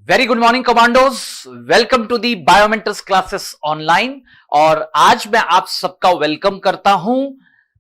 Very good morning commandos, welcome to the biomentals classes online. और आज मैं आप सबका वेलकम करता हूं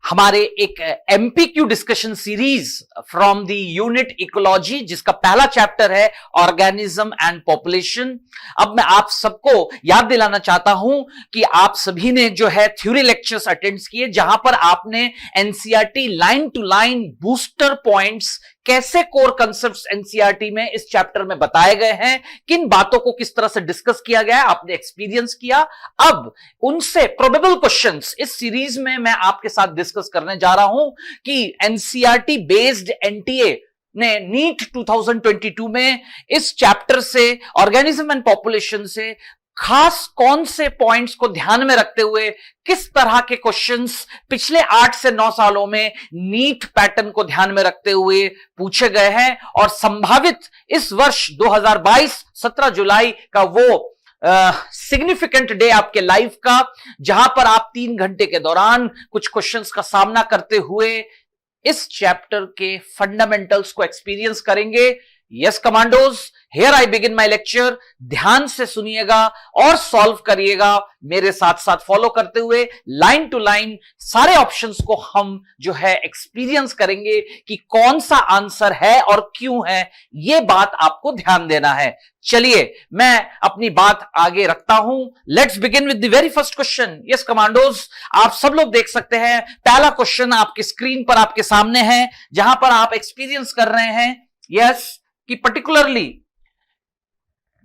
हमारे एक MCQ discussion series from the unit ecology, जिसका पहला चैप्टर है ऑर्गेनिज्म एंड पॉपुलेशन। अब मैं आप सबको याद दिलाना चाहता हूं कि आप सभी ने जो है थ्योरी लेक्चर्स अटेंड किए, जहां पर आपने NCERT line to line booster points, कैसे कोर कंसेप्ट्स एनसीईआरटी में इस चैप्टर में बताए गए हैं, किन बातों को किस तरह से डिस्कस किया गया है, आपने एक्सपीरियंस किया। अब उनसे प्रोबेबल क्वेश्चंस इस सीरीज में मैं आपके साथ डिस्कस करने जा रहा हूं कि एनसीईआरटी बेस्ड एनटीए ने नीट 2022 में इस चैप्टर से, ऑर्गेनिज्म एंड पॉपुलेशन से, खास कौन से पॉइंट्स को ध्यान में रखते हुए किस तरह के क्वेश्चंस पिछले 8 से 9 सालों में नीट पैटर्न को ध्यान में रखते हुए पूछे गए हैं, और संभावित इस वर्ष 2022 17 जुलाई का वो सिग्निफिकेंट डे आपके लाइफ का, जहां पर आप 3 घंटे के दौरान कुछ क्वेश्चंस का सामना करते हुए इस चैप्टर के फंडामेंटल्स को एक्सपीरियंस करेंगे। Yes commandos, here I begin my lecture. ध्यान से सुनिएगा और सॉल्व करिएगा मेरे साथ साथ फॉलो करते हुए। लाइन टू लाइन सारे ऑप्शंस को हम जो है एक्सपीरियंस करेंगे कि कौन सा आंसर है और क्यों है, यह बात आपको ध्यान देना है। चलिए मैं अपनी बात आगे रखता हूं। Let's begin with the very first question. Yes commandos, आप सब लोग देख सकते हैं पहला क्वेश्चन आपकी स्क्रीन पर आपके सामने है, जहां पर आप एक्सपीरियंस कर रहे हैं यस कि पर्टिकुलरली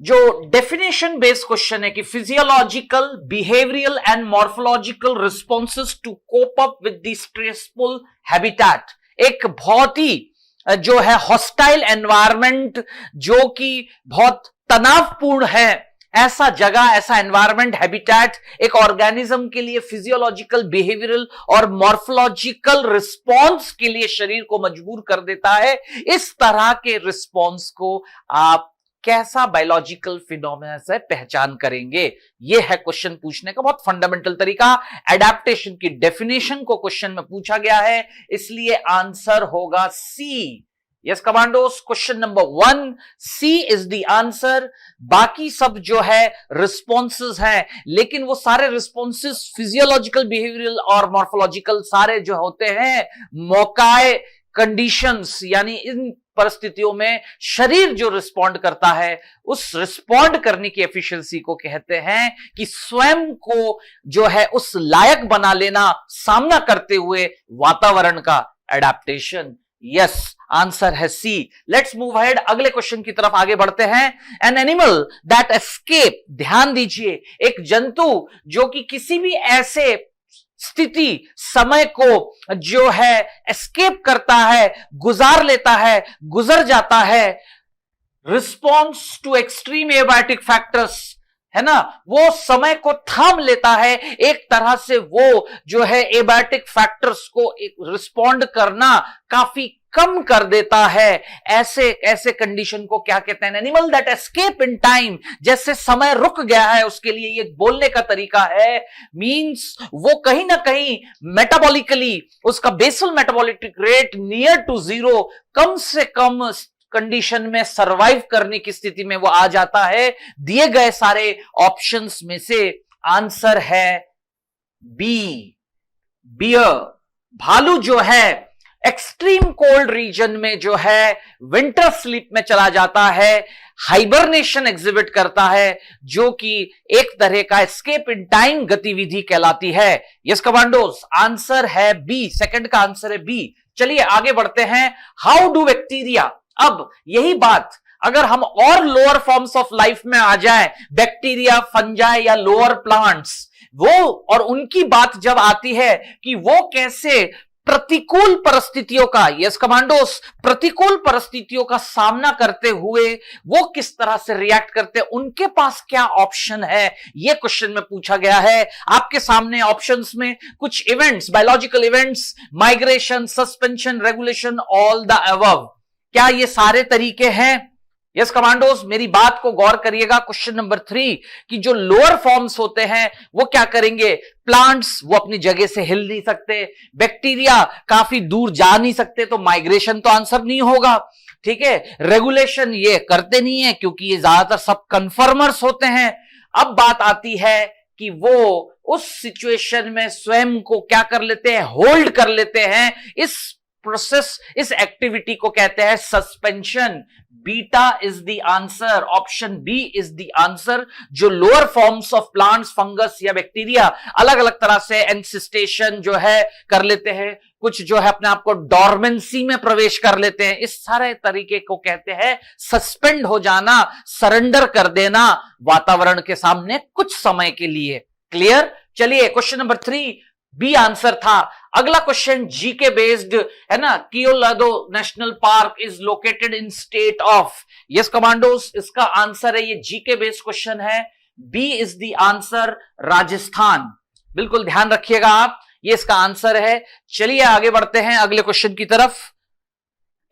जो डेफिनेशन बेस्ड क्वेश्चन है कि physiological, behavioural and morphological responses to cope up with the stressful habitat. एक बहुत ही जो है हॉस्टाइल एनवायरनमेंट, जो कि बहुत तनावपूर्ण है, ऐसा जगह, ऐसा एनवायरनमेंट, हैबिटेट एक ऑर्गेनिज्म के लिए फिजियोलॉजिकल, बिहेवियरल और मॉर्फोलॉजिकल रिस्पॉन्स के लिए शरीर को मजबूर कर देता है। इस तरह के रिस्पॉन्स को आप कैसा बायोलॉजिकल फिनोमेना से पहचान करेंगे? यह है क्वेश्चन पूछने का बहुत फंडामेंटल तरीका। एडेप्टेशन की डेफिनेशन को क्वेश्चन में पूछा गया है, इसलिए आंसर होगा C. Yes commandos, question number 1 C is the answer. बाकी सब जो है रिस्पॉन्सेस हैं, लेकिन वो सारे रिस्पॉन्सेस फिजियोलॉजिकल, बिहेवियरल और मॉर्फोलॉजिकल सारे जो होते हैं मौकाए कंडीशंस, यानी इन परिस्थितियों में शरीर जो रिस्पॉन्ड करता है, उस रिस्पॉन्ड करने की एफिशिएंसी को कहते हैं कि स्वयं को जो है उस लायक बना लेना सामना करते हुए वातावरण का एडेप्टेशन। यस, आंसर है सी। लेट्स मूव अहेड, अगले क्वेश्चन की तरफ आगे बढ़ते हैं। एन एनिमल दैट एस्केप, ध्यान दीजिए, एक जंतु जो कि किसी भी ऐसे स्थिति, समय को जो है एस्केप करता है, गुजार लेता है, गुजर जाता है, response to extreme abiotic factors, है ना, वो समय को थाम लेता है। एक तरह से वो जो है एबायोटिक फैक्टर्स को रिस्पॉन्ड करना काफी कम कर देता है। ऐसे कंडीशन को क्या कहते हैं? Animal that escape in time, जैसे समय रुक गया है उसके लिए ये बोलने का तरीका है। मींस वो कहीं ना कहीं मेटाबॉलिकली उसका basal metabolic rate near to 0, कम से कम कंडीशन में सरवाइव करने की स्थिति में वो आ जाता है। दिए गए सारे ऑप्शंस में से आंसर है बी, बियर। भालू जो है एक्सट्रीम कोल्ड रीजन में जो है विंटर स्लीप में चला जाता है, हाइबरनेशन एग्जिबिट करता है, जो कि एक तरह का एस्केप इन टाइम गतिविधि कहलाती है। यस कमांडोस, आंसर है बी, सेकंड का आंसर है बी। चलिए आगे बढ़ते हैं। हाउ डू बैक्टीरिया, अब यही बात अगर हम और लोअर फॉर्म्स ऑफ लाइफ में आ जाए, बैक्टीरिया, फंजाई या लोअर प्लांट्स, वो और उनकी बात जब आती है कि वो कैसे प्रतिकूल परिस्थितियों का, यस कमांडोस, प्रतिकूल परिस्थितियों का सामना करते हुए वो किस तरह से रिएक्ट करते हैं, उनके पास क्या ऑप्शन है, यह क्वेश्चन में पूछा गया है। आपके सामने ऑप्शंस में कुछ events, biological events, migration, suspension, regulation, all the above, क्या ये सारे तरीके हैं? यस कमांडोज, मेरी बात को गौर करिएगा। क्वेश्चन नंबर 3 कि जो लोअर फॉर्म्स होते हैं वो क्या करेंगे? प्लांट्स वो अपनी जगह से हिल नहीं सकते, बैक्टीरिया काफी दूर जा नहीं सकते, तो माइग्रेशन तो आंसर नहीं होगा। ठीक है, रेगुलेशन ये करते नहीं है क्योंकि ये ज्यादातर सब कन्फर्मर्स होते हैं। अब बात आती है कि वो उस सिचुएशन में स्वयं को क्या कर लेते हैं? होल्ड कर लेते हैं। इस प्रोसेस, इस एक्टिविटी को कहते हैं suspension. Beta is the answer, option B is the answer. जो lower forms of plants, fungus या बैक्टीरिया अलग अलग तरह से एनसिस्टेशन जो है कर लेते हैं, कुछ जो है अपने आप को डॉर्मेंसी में प्रवेश कर लेते हैं, इस सारे तरीके को कहते हैं सस्पेंड हो जाना, सरेंडर कर देना वातावरण के सामने कुछ समय के लिए। क्लियर? चलिए क्वेश्चन नंबर 3 बी आंसर था। अगला क्वेश्चन जीके बेस्ड है ना। Keoladeo national park is located in state of, yes commandos, इसका आंसर है, ये जीके बेस्ड क्वेश्चन है, B is the answer, Rajasthan. बिल्कुल ध्यान रखिएगा आप, ये इसका आंसर है। चलिए आगे बढ़ते हैं अगले क्वेश्चन की तरफ।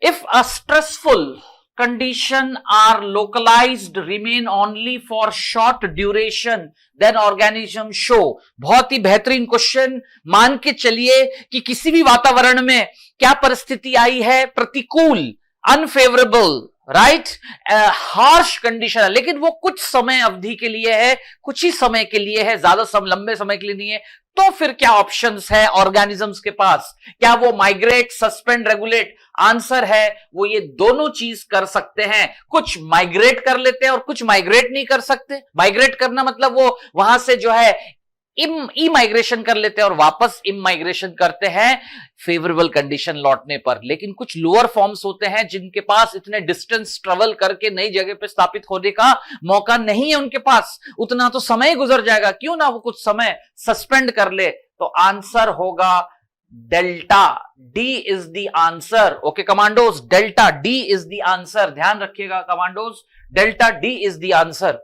If a stressful condition are localized, remain only for short duration, then organism show। बहुत ही बेहतरीन क्वेश्चन। मान के चलिए कि किसी भी वातावरण में क्या परिस्थिति आई है? प्रतिकूल, अनफेवरेबल, राइट, हार्श कंडीशन है, लेकिन वो कुछ समय अवधि के लिए है, कुछ ही समय के लिए है, ज्यादा लंबे समय के लिए नहीं है। तो फिर क्या ऑप्शंस है ऑर्गेनिजम्स के पास? क्या वो माइग्रेट, सस्पेंड, रेगुलेट? आंसर है वो ये दोनों चीज कर सकते हैं। कुछ माइग्रेट कर लेते हैं और कुछ माइग्रेट नहीं कर सकते। माइग्रेट करना मतलब वो वहां से जो है ई माइग्रेशन कर लेते हैं और वापस इम माइग्रेशन करते हैं फेवरेबल कंडीशन लौटने पर। लेकिन कुछ लोअर फॉर्म्स होते हैं जिनके पास इतने डिस्टेंस ट्रेवल करके नई जगह पे स्थापित होने का मौका नहीं है, उनके पास उतना तो समय गुजर जाएगा, क्यों ना वो कुछ समय सस्पेंड कर ले। तो आंसर होगा delta, D is the answer. Okay commandos, delta D is the answer, ध्यान रखिएगा commandos, delta D is the answer.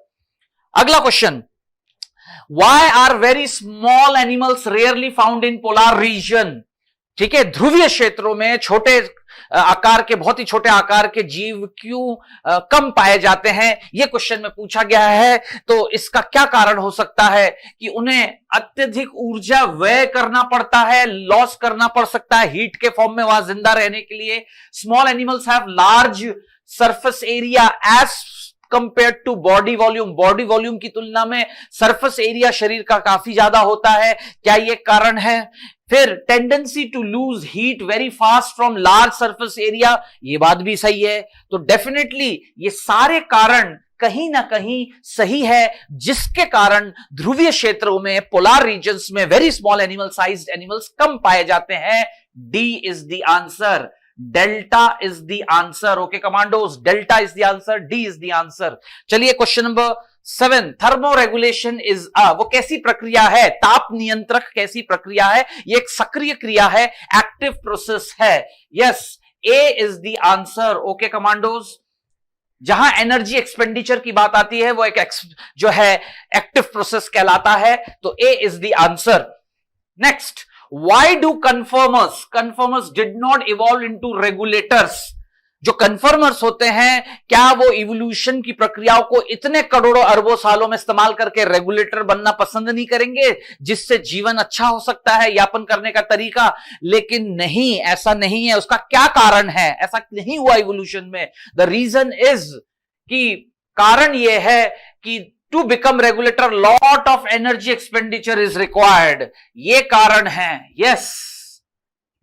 अगला question, Why are very small animals rarely found in polar region? ठीक है, ध्रुवीय क्षेत्रों में छोटे आकार के, बहुत ही छोटे आकार के जीव क्यों कम पाए जाते हैं, यह क्वेश्चन में पूछा गया है। तो इसका क्या कारण हो सकता है कि उन्हें अत्यधिक ऊर्जा व्यय करना पड़ता है, लॉस करना पड़ सकता है हीट के फॉर्म में वहां जिंदा रहने के लिए। Small animals have large surface area as compare to body volume, body volume की तुलना में सरफेस एरिया शरीर का काफी ज्यादा होता है, क्या ये कारण है? फिर tendency to lose heat very fast from large surface area, ये बात भी सही है। तो डेफिनेटली ये सारे कारण कहीं ना कहीं सही है, जिसके कारण ध्रुवीय क्षेत्रों में, पोलार रीजन्स में very small animal sized animals कम पाए जाते हैं। D is the answer, delta is the answer. Okay commandos, delta is the answer, D is the answer. चलिए क्वेश्चन नंबर 7, थर्मोरेगुलेशन इज वो कैसी प्रक्रिया है? ताप नियंत्रक कैसी प्रक्रिया है? ये एक सक्रिय क्रिया है, एक्टिव प्रोसेस है। Yes, A is the answer. Okay commandos, जहां एनर्जी एक्सपेंडिचर की बात आती है वो एक जो है एक्टिव प्रोसेस कहलाता है, तो A is the answer. Next, why do conformers did not evolve into regulators? जो कन्फर्मर्स होते हैं, क्या वो इवोल्यूशन की प्रक्रियाओं को इतने करोड़ों अरबों सालों में इस्तेमाल करके रेगुलेटर बनना पसंद नहीं करेंगे, जिससे जीवन अच्छा हो सकता है, यापन करने का तरीका? लेकिन नहीं, ऐसा नहीं है। उसका क्या कारण है? ऐसा नहीं हुआ इवोल्यूशन में। द रीजन इज कि कारण यह है कि to become regulator lot of energy expenditure is required, ये कारण है। Yes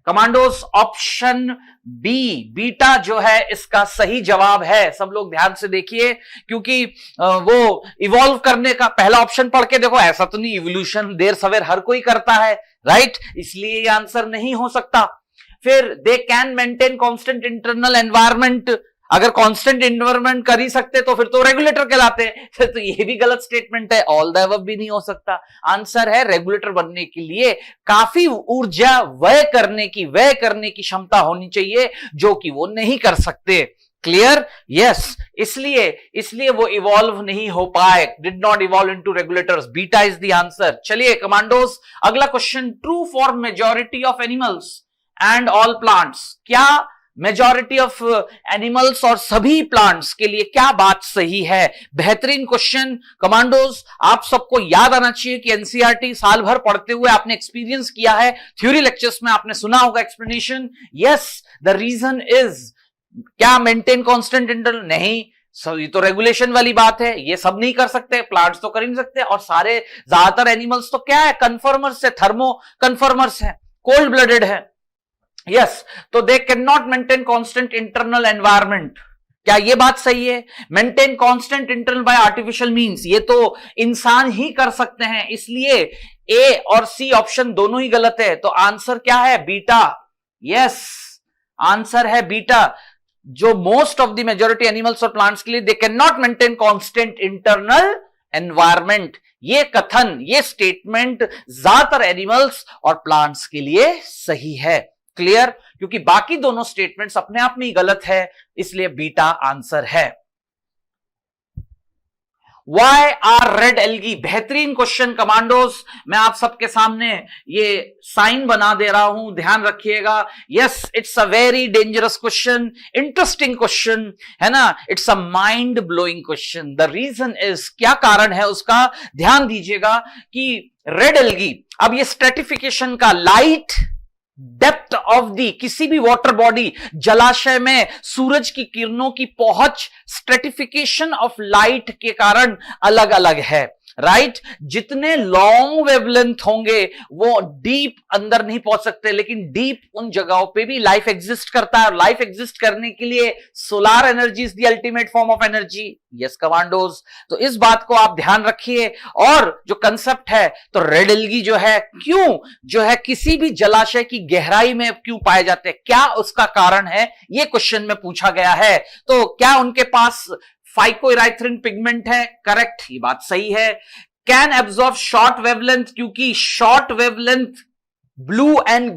commandos, option B, beta जो है इसका सही जवाब है। सब लोग ध्यान से देखिए, क्योंकि वो इवॉल्व करने का पहला ऑप्शन पढ़ के देखो, ऐसा तो नहीं, इवोल्यूशन देर सवेर हर कोई करता है, राइट, इसलिए ये आंसर नहीं हो सकता। फिर they can maintain constant internal environment, अगर कांस्टेंट एनवायरनमेंट कर ही सकते तो फिर तो रेगुलेटर कहलाते हैं। तो ये भी गलत स्टेटमेंट है, ऑल द अबव भी नहीं हो सकता। आंसर है रेगुलेटर बनने के लिए काफी ऊर्जा व्यय करने की क्षमता होनी चाहिए, जो कि वो नहीं कर सकते। क्लियर? यस, इसलिए वो इवॉल्व नहीं हो पाए, did not evolve into regulators. Beta is the answer. चलिए कमांडोज, अगला question, true for majority of animals and all plants, क्या मेजॉरिटी ऑफ एनिमल्स और सभी प्लांट्स के लिए क्या बात सही है? बेहतरीन क्वेश्चन कमांडोज। आप सबको याद आना चाहिए कि एनसीईआरटी साल भर पढ़ते हुए आपने एक्सपीरियंस किया है, थ्योरी लेक्चर्स में आपने सुना होगा explanation. Yes, the reason is, क्या मेंटेन कांस्टेंट इंटरवल? नहीं, ये तो रेगुलेशन वाली बात है, ये सब नहीं कर सकते, प्लांट्स तो कर ही नहीं सकते। और सारे ज्यादातर एनिमल्स तो क्या है, कन्फर्मर्स है, थर्मो कन्फर्मर्स है, कोल्ड ब्लडेड है। यस, तो they can not maintain constant internal environment. क्या ये बात सही है? Maintain constant internal bye artificial means, ये तो इंसान ही कर सकते हैं, इसलिए ए और सी ऑप्शन दोनों ही गलत है। तो आंसर क्या है? बीटा। यस, आंसर है बीटा। जो most of the majority animals और प्लांट्स के लिए they can not maintain constant internal environment, ये कथन, ये स्टेटमेंट ज्यादातर एनिमल्स और प्लांट्स के लिए सही है। क्लियर? क्योंकि बाकी दोनों स्टेटमेंट्स अपने आप में ही गलत है, इसलिए बीटा आंसर है। Why are red algae? बेहतरीन क्वेश्चन कमांडोज। मैं आप सबके सामने ये साइन बना दे रहा हूं, ध्यान रखिएगा। Yes, it's a very dangerous question, interesting question है ना, it's a mind blowing question. The reason is, क्या कारण है उसका, ध्यान दीजिएगा कि रेड एल्गी, अब ये स्ट्रेटिफिकेशन का लाइट डेप्थ ऑफ दी किसी भी वाटर बॉडी, जलाशय में सूरज की किरणों की पहुंच स्ट्रेटिफिकेशन ऑफ लाइट के कारण अलग अलग है, राइट? जितने लॉन्ग वेवलेंथ होंगे वो डीप अंदर नहीं पहुंच सकते, लेकिन डीप उन जगहों पे भी लाइफ एग्जिस्ट करता है, और लाइफ एग्जिस्ट करने के लिए solar energy is the ultimate form of energy. Yes commandos, तो इस बात को आप ध्यान रखिए। और जो कंसेप्ट है, तो रेड एल्गी जो है, क्यों जो है किसी भी जलाशय की गहराई में क्यों पाए जाते हैं, क्या उसका कारण है, ये क्वेश्चन में पूछा गया है। तो क्या उनके पास फाइकोइराइथ्रिन पिगमेंट है? करेक्ट, ये बात सही है। कैन एब्जॉर्ब शॉर्ट वेवलेंथ, क्योंकि short wavelength blue and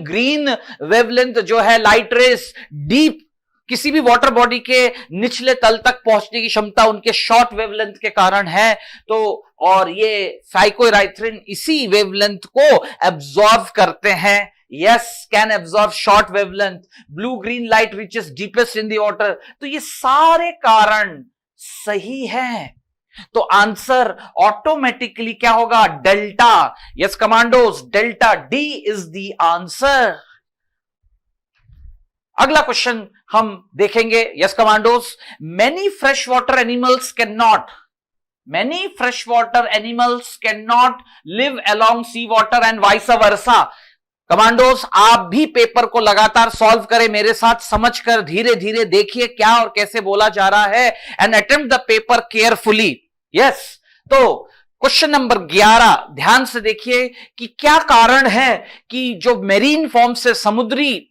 green wavelength जो है लाइट रेस, डीप किसी भी वाटर बॉडी के निचले तल तक पहुंचने की क्षमता उनके शॉर्ट वेवलेंथ के कारण है। तो और ये फाइकोइराइथ्रिन इसी वेवलेंथ को एब्जॉर्ब करते हैं। Yes, can absorb short wavelength. Blue green light reaches deepest in the water. तो ये सारे कारण सही हैं। तो आंसर ऑटोमेटिकली क्या होगा? Delta. Yes commandos, delta D is the answer. अगला क्वेश्चन हम देखेंगे। Yes commandos, many freshwater animals cannot live along sea water and vice versa. Commandos, आप भी पेपर को लगातार सॉल्व करें मेरे साथ, समझकर धीरे धीरे देखिए क्या और कैसे बोला जा रहा है, and attempt the paper carefully. Yes, तो क्वेश्चन नंबर 11 ध्यान से देखिए कि क्या कारण है कि जो मेरीन फॉर्म से समुद्री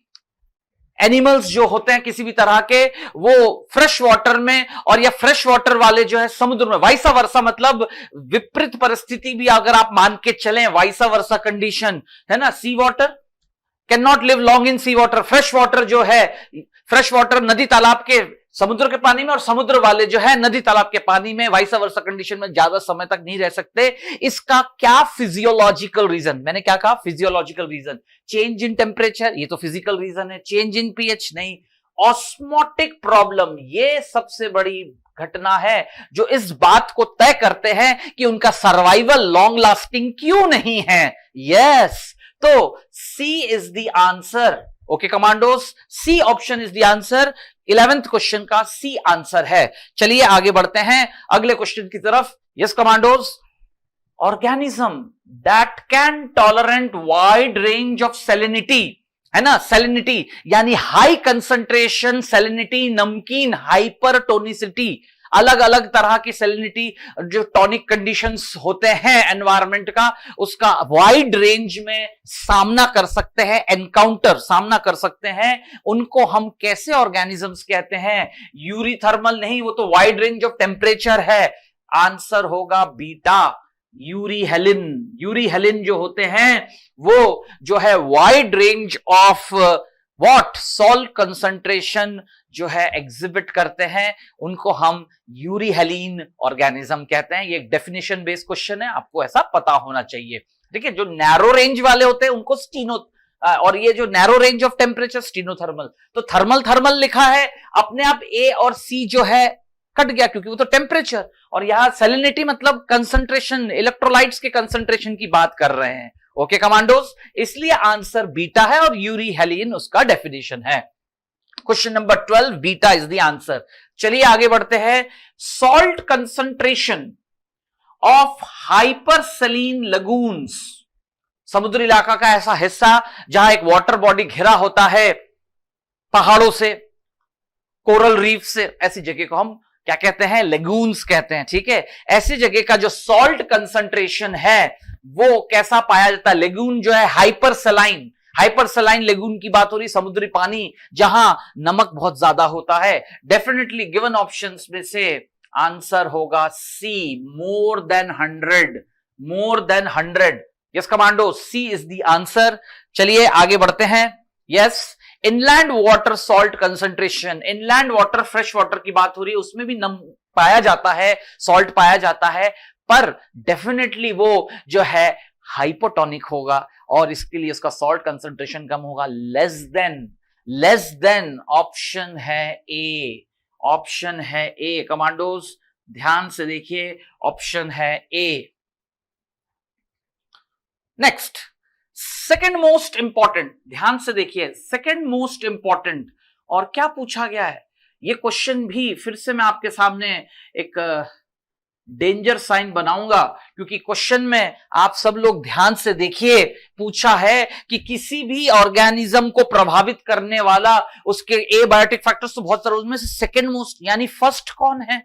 एनिमल्स जो होते हैं किसी भी तरह के, वो फ्रेश वाटर में, और या फ्रेश वाटर वाले जो है समुद्र में, वाइसा वर्सा, मतलब विपरीत परिस्थिति भी अगर आप मान के चलें, वाइसा वर्सा कंडीशन है ना। Sea water can not live long in sea water, fresh water जो है, फ्रेश वाटर नदी तालाब के समुद्र के पानी में, और समुद्र वाले जो है नदी तालाब के पानी में, वाइसा वर्सा कंडीशन में ज्यादा समय तक नहीं रह सकते। इसका क्या फिजियोलॉजिकल रीजन? मैंने क्या कहा? Physiological reason. Change in temperature, ये तो फिजिकल रीजन है। चेंज इन पीएच, नहीं। ऑस्मोटिक प्रॉब्लम, ये सबसे बड़ी घटना है जो इस बात को तय करते हैं कि उनका सर्वाइवल लॉन्ग लास्टिंग क्यों नहीं है। यस, तो C is the answer. Okay commandos, C option is the answer. 11th question का सी आंसर है। चलिए आगे बढ़ते हैं अगले क्वेश्चन की तरफ। Yes commandos, organism that can tolerant wide range of salinity, है ना, सैलिनिटी यानी हाई कंसंट्रेशन सैलिनिटी, नमकीन हाइपरटोनिसिटी, अलग अलग तरह की सैलिनिटी जो टॉनिक कंडीशंस होते हैं एनवायरनमेंट का, उसका वाइड रेंज में सामना कर सकते हैं, सामना कर सकते हैं, उनको हम कैसे ऑर्गेनिजम्स कहते हैं? यूरीथर्मल नहीं, वो तो वाइड रेंज ऑफ टेम्परेचर है। आंसर होगा बीटा, यूरीहेलिन जो होते हैं वो जो है wide range of salt concentration जो है एग्जिबिट करते हैं, उनको हम यूरीहेलिन ऑर्गेनिज्म कहते हैं। ये एक डेफिनेशन बेस्ड क्वेश्चन है, आपको ऐसा पता होना चाहिए। ठीक है, जो नैरो रेंज वाले होते हैं उनको और ये जो narrow range of temperature stenothermal, तो थर्मल थर्मल लिखा है, अपने आप ए और सी जो है कट गया क्योंकि वो तो टेम्परेचर, और यहां सैलिनिटी मतलब कंसंट्रेशन, इलेक्ट्रोलाइट्स के कंसंट्रेशन की बात कर रहे हैं। ओके कमांडोज, इसलिए आंसर बीटा है और यूरी हेलिन उसका डेफिनेशन है। Question number 12, beta is the answer. चलिए आगे बढ़ते हैं। सॉल्ट कंसंट्रेशन ऑफ हाइपरसलीन लगून्स, समुद्री इलाका का ऐसा हिस्सा जहां एक वाटर बॉडी घिरा होता है पहाड़ों से, कोरल रीफ से, ऐसी जगह को हम क्या कहते हैं? लेगून्स कहते हैं। ठीक है, ऐसी जगह का जो सॉल्ट कंसंट्रेशन है वो कैसा पाया जाता है? लेगून जो है हाइपरसलाइन, हाइपरसलाइन लेगून की बात हो रही, समुद्री पानी जहां नमक बहुत ज्यादा होता है। डेफिनेटली गिवन ऑप्शंस में से आंसर होगा C, more than 100, more than 100। Yes commando, C is the answer. चलिए आगे बढ़ते हैं। Yes, inland water salt concentration, inland water fresh water की बात हो रही है, उसमें भी पाया जाता है, सॉल्ट पाया जाता है, पर डेफिनेटली वो जो है हाइपोटोनिक होगा और इसके लिए उसका सॉल्ट कंसंट्रेशन कम होगा, लेस देन ऑप्शन है ए, ऑप्शन है ए। कमांडोज ध्यान से देखिए, ऑप्शन है ए। नेक्स्ट, सेकेंड मोस्ट इंपॉर्टेंट, ध्यान से देखिए, सेकेंड मोस्ट इंपॉर्टेंट। और क्या पूछा गया है ये क्वेश्चन भी फिर से मैं आपके सामने एक डेंजर साइन बनाऊंगा, क्योंकि क्वेश्चन में आप सब लोग ध्यान से देखिए, पूछा है कि किसी भी ऑर्गेनिज्म को प्रभावित करने वाला उसके एबायोटिक फैक्टर्स तो बहुत सारे, उसमें से सेकेंड मोस्ट यानी फर्स्ट कौन है?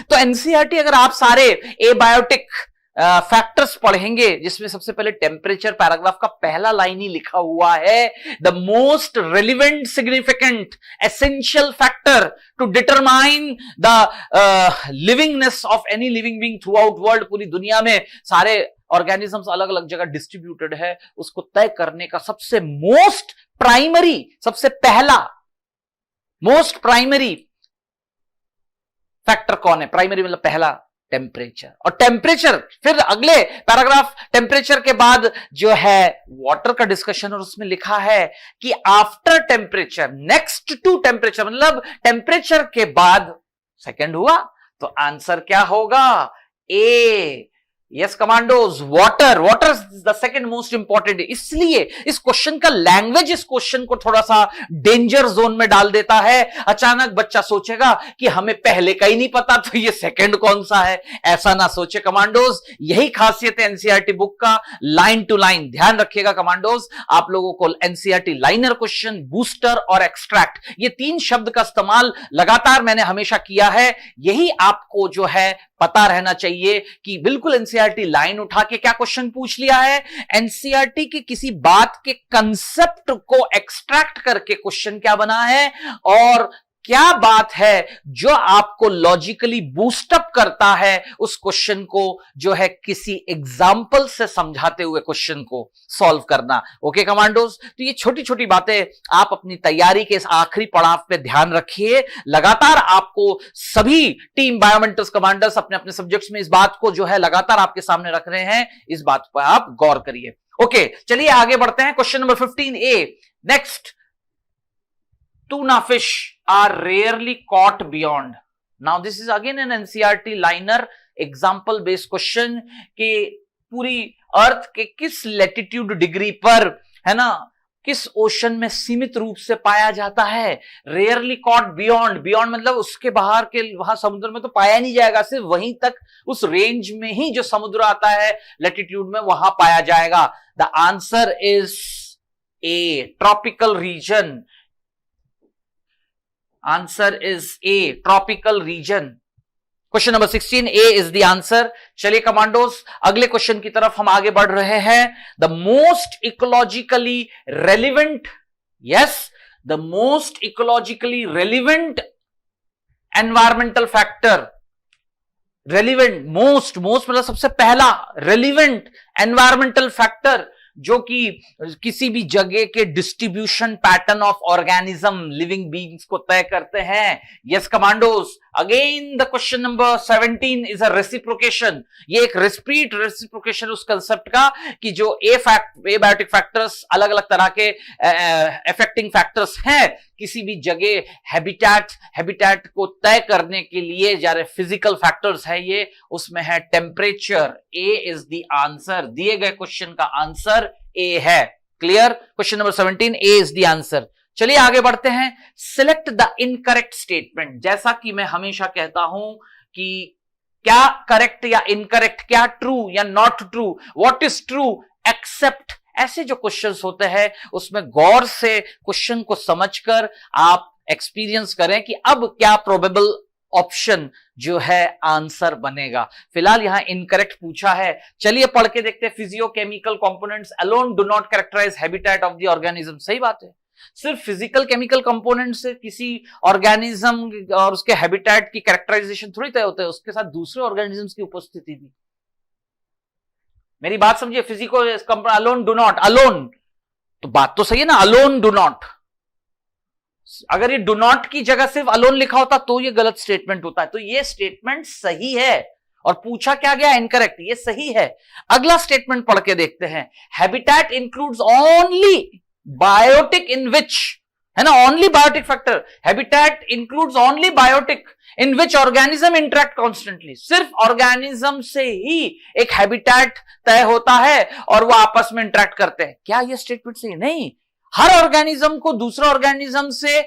तो एनसीईआरटी अगर आप सारे एबायोटिक फैक्टर्स पढ़ेंगे, जिसमें सबसे पहले टेम्परेचर पैराग्राफ का पहला लाइन ही लिखा हुआ है, the most relevant significant essential factor to determine the livingness of any living being throughout world, पूरी दुनिया में सारे ऑर्गेनिजम्स अलग अलग जगह डिस्ट्रीब्यूटेड है, उसको तय करने का सबसे मोस्ट प्राइमरी, सबसे पहला मोस्ट प्राइमरी फैक्टर कौन है? प्राइमरी मतलब पहला, टेम्परेचर। और टेम्परेचर, फिर अगले पैराग्राफ टेम्परेचर के बाद जो है वाटर का डिस्कशन, और उसमें लिखा है कि after temperature, next to temperature, मतलब टेम्परेचर के बाद सेकंड हुआ, तो आंसर क्या होगा? A. Yes commandos, water, water is the second most important. इसलिए इस क्वेश्चन का लैंग्वेज इस क्वेश्चन को थोड़ा सा डेंजर जोन में डाल देता है। अचानक बच्चा सोचेगा कि हमें पहले का ही नहीं पता, तो ये सेकंड कौन सा है? ऐसा ना सोचे कमांडोज, यही खासियत है एनसीईआरटी बुक का, लाइन टू लाइन। ध्यान रखिएगा कमांडोज, आप लोगों को एनसीईआरटी लाइनर क्वेश्चन, बूस्टर और एक्सट्रैक्ट, ये तीन शब्द का इस्तेमाल लगातार मैंने हमेशा किया है। यही आपको जो है पता रहना चाहिए कि बिल्कुल एनसीईआरटी लाइन उठा के क्या क्वेश्चन पूछ लिया है, एनसीईआरटी की किसी बात के कंसेप्ट को एक्सट्रैक्ट करके क्वेश्चन क्या बना है, और क्या बात है जो आपको लॉजिकली बूस्टअप करता है उस क्वेश्चन को जो है किसी एग्जाम्पल से समझाते हुए क्वेश्चन को सॉल्व करना। ओके कमांडोज, तो ये छोटी छोटी बातें आप अपनी तैयारी के इस आखिरी पड़ाव पे ध्यान रखिए। लगातार आपको सभी टीम बायोमेंटर्स कमांडर्स अपने अपने सब्जेक्ट्स में इस बात को जो है लगातार आपके सामने रख रहे हैं, इस बात पर आप गौर करिए। ओके, चलिए आगे बढ़ते हैं। Question number 15A, next, tuna fish are rarely caught beyond. Now this is again an NCERT liner example based question कि पूरी अर्थ के किस लैटिट्यूड डिग्री पर, है ना, किस ओशन में सीमित रूप से पाया जाता है? रेयरली कॉट बियॉन्ड, बियॉन्ड मतलब उसके बाहर के वहां समुद्र में तो पाया नहीं जाएगा, सिर्फ वहीं तक उस रेंज में ही जो समुद्र आता है लैटिट्यूड में वहां पाया जाएगा। The answer is a, tropical region. Answer is a, tropical region. Question number 16A is the answer. चलिए कमांडोज, अगले क्वेश्चन की तरफ हम आगे बढ़ रहे हैं। The most ecologically relevant, yes, the most ecologically relevant environmental factor, relevant, most, most मतलब सबसे पहला, रेलिवेंट एनवायरमेंटल फैक्टर जो कि किसी भी जगह के distribution pattern of organism living beings को तय करते हैं। Yes commandos, again the question number 17 is a reciprocation. ये एक रिपीट रेसिप्रोकेशन उस कंसेप्ट का कि जो एबायोटिक फैक्टर्स अलग अलग तरह के अफेक्टिंग फैक्टर्स हैं किसी भी जगह हैबिटेट को तय करने के लिए जा रहे फिजिकल फैक्टर्स है ये, उसमें है temperature. A is the answer. दिए गए क्वेश्चन का आंसर ए है। Clear? Question number 17 A is the answer. चलिए आगे बढ़ते हैं। Select the incorrect statement. जैसा कि मैं हमेशा कहता हूं कि क्या करेक्ट या इनकरेक्ट, क्या ट्रू या not true, what is true, except, ऐसे जो क्वेश्चंस होते हैं उसमें गौर से क्वेश्चन को समझकर आप एक्सपीरियंस करें कि अब क्या प्रोबेबल ऑप्शन जो है आंसर बनेगा। फिलहाल यहां इनकरेक्ट पूछा है। चलिए पढ़ के देखते हैं। Physiochemical components alone do not characterize habitat of the organism. सही बात है। सिर्फ फिजिकल केमिकल कंपोनेंट से किसी ऑर्गेनिज्म और उसके हैबिटेट की कैरेक्टराइजेशन थोड़ी तय होता है, उसके साथ दूसरे ऑर्गेनिजम्स की उपस्थिति भी। मेरी बात समझिए। Physical alone do not, alone तो बात तो सही है ना, अलोन डू नॉट। अगर ये डू नॉट की जगह सिर्फ अलोन लिखा होता तो ये गलत स्टेटमेंट होता है। तो ये स्टेटमेंट सही है और पूछा क्या गया, इनकरेक्ट। ये सही है। अगला स्टेटमेंट पढ़ के देखते हैं। Habitat includes only biotic in which, है ना, only biotic factor. Habitat includes only biotic in which organism interact constantly. सिर्फ ऑर्गेनिज्म से ही एक हैबिटेट तय होता है और वो आपस में इंटरेक्ट करते हैं। क्या ये स्टेटमेंट सही? नहीं। हर ऑर्गेनिज्म को दूसरे ऑर्गेनिज्म से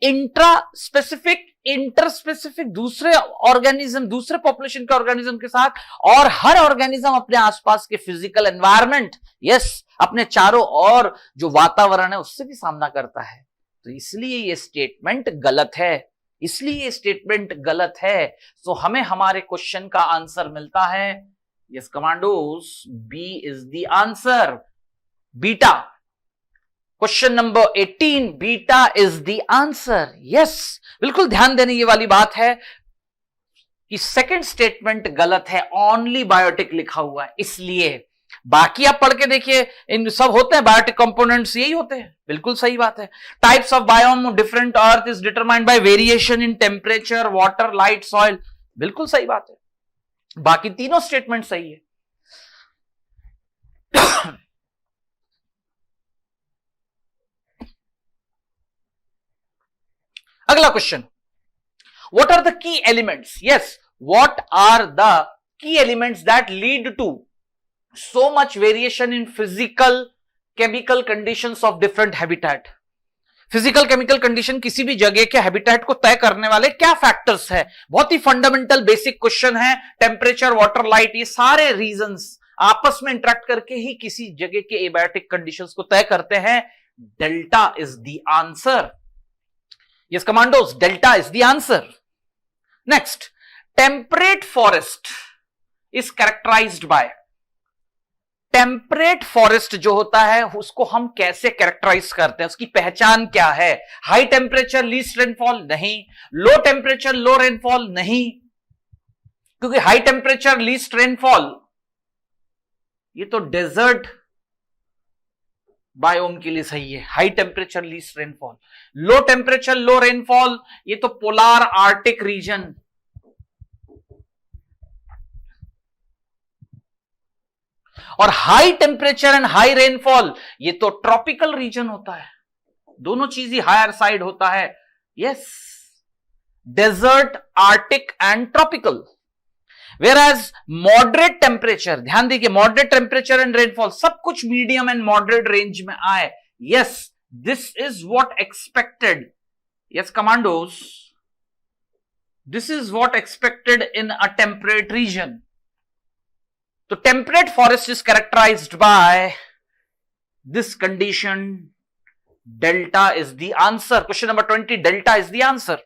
इंट्रा स्पेसिफिक, इंटर स्पेसिफिक, दूसरे ऑर्गेनिज्म, दूसरे पॉपुलेशन के ऑर्गेनिज्म के साथ, और हर ऑर्गेनिज्म अपने आसपास के फिजिकल एनवायरनमेंट, यस, अपने चारों ओर जो वातावरण है उससे भी सामना करता है। तो इसलिए ये स्टेटमेंट गलत है। इसलिए ये स्टेटमेंट गलत है। तो हमें हमारे क्वेश्चन का आंसर मिलता है, yes commandos, B is the answer. Beta, question number 18, beta is the answer. Yes, बिल्कुल ध्यान देने ये वाली बात है कि सेकंड स्टेटमेंट गलत है, ओनली बायोटिक लिखा हुआ है इसलिए। बाकी आप पढ़ के देखिए, इन सब होते हैं बायोटिक कंपोनेंट्स, यही होते हैं। बिल्कुल सही बात है। Types of biome different earth is determined by variation in temperature, water, light, soil. बिल्कुल सही बात है। बाकी तीनों स्टेटमेंट सही है। अगला question, what are the key elements? Yes, what are the key elements that lead to so much variation in physical chemical conditions of different habitat? Physical chemical condition किसी भी जगह के हैबिटेट को तय करने वाले क्या फैक्टर्स है? बहुत ही फंडामेंटल बेसिक क्वेश्चन है। टेम्परेचर, वाटर, लाइट, ये सारे रीजंस आपस में इंटरेक्ट करके ही किसी जगह के एबायोटिक कंडीशंस को तय करते हैं। Delta is the answer. Yes commandos, delta is the answer. Next, temperate forest is characterised by. Temperate forest जो होता है उसको हम कैसे कैरेक्टराइज करते हैं, उसकी पहचान क्या है? High temperature least rainfall? नहीं। Low temperature low rainfall? नहीं, क्योंकि हाई टेम्परेचर लीस्ट रेनफॉल ये तो डेजर्ट बायोम के लिए सही है, हाई टेम्परेचर लीस्ट रेनफॉल। लो टेम्परेचर लो रेनफॉल ये तो पोलार आर्टिक रीजन। और high temperature and high rainfall ये तो ट्रॉपिकल रीजन होता है। दोनों चीज ही हायर साइड होता है। Yes, desert, arctic and tropical. Where as moderate temperature, ध्यान दीजिए, मॉडरेट टेम्परेचर एंड रेनफॉल सब कुछ मीडियम एंड मॉडरेट रेंज में आए। Yes, this is what expected. Yes commandos, this is what expected in a temperate region. तो temperate forest is characterised by this condition. Delta is the answer. Question number 20, delta is the answer.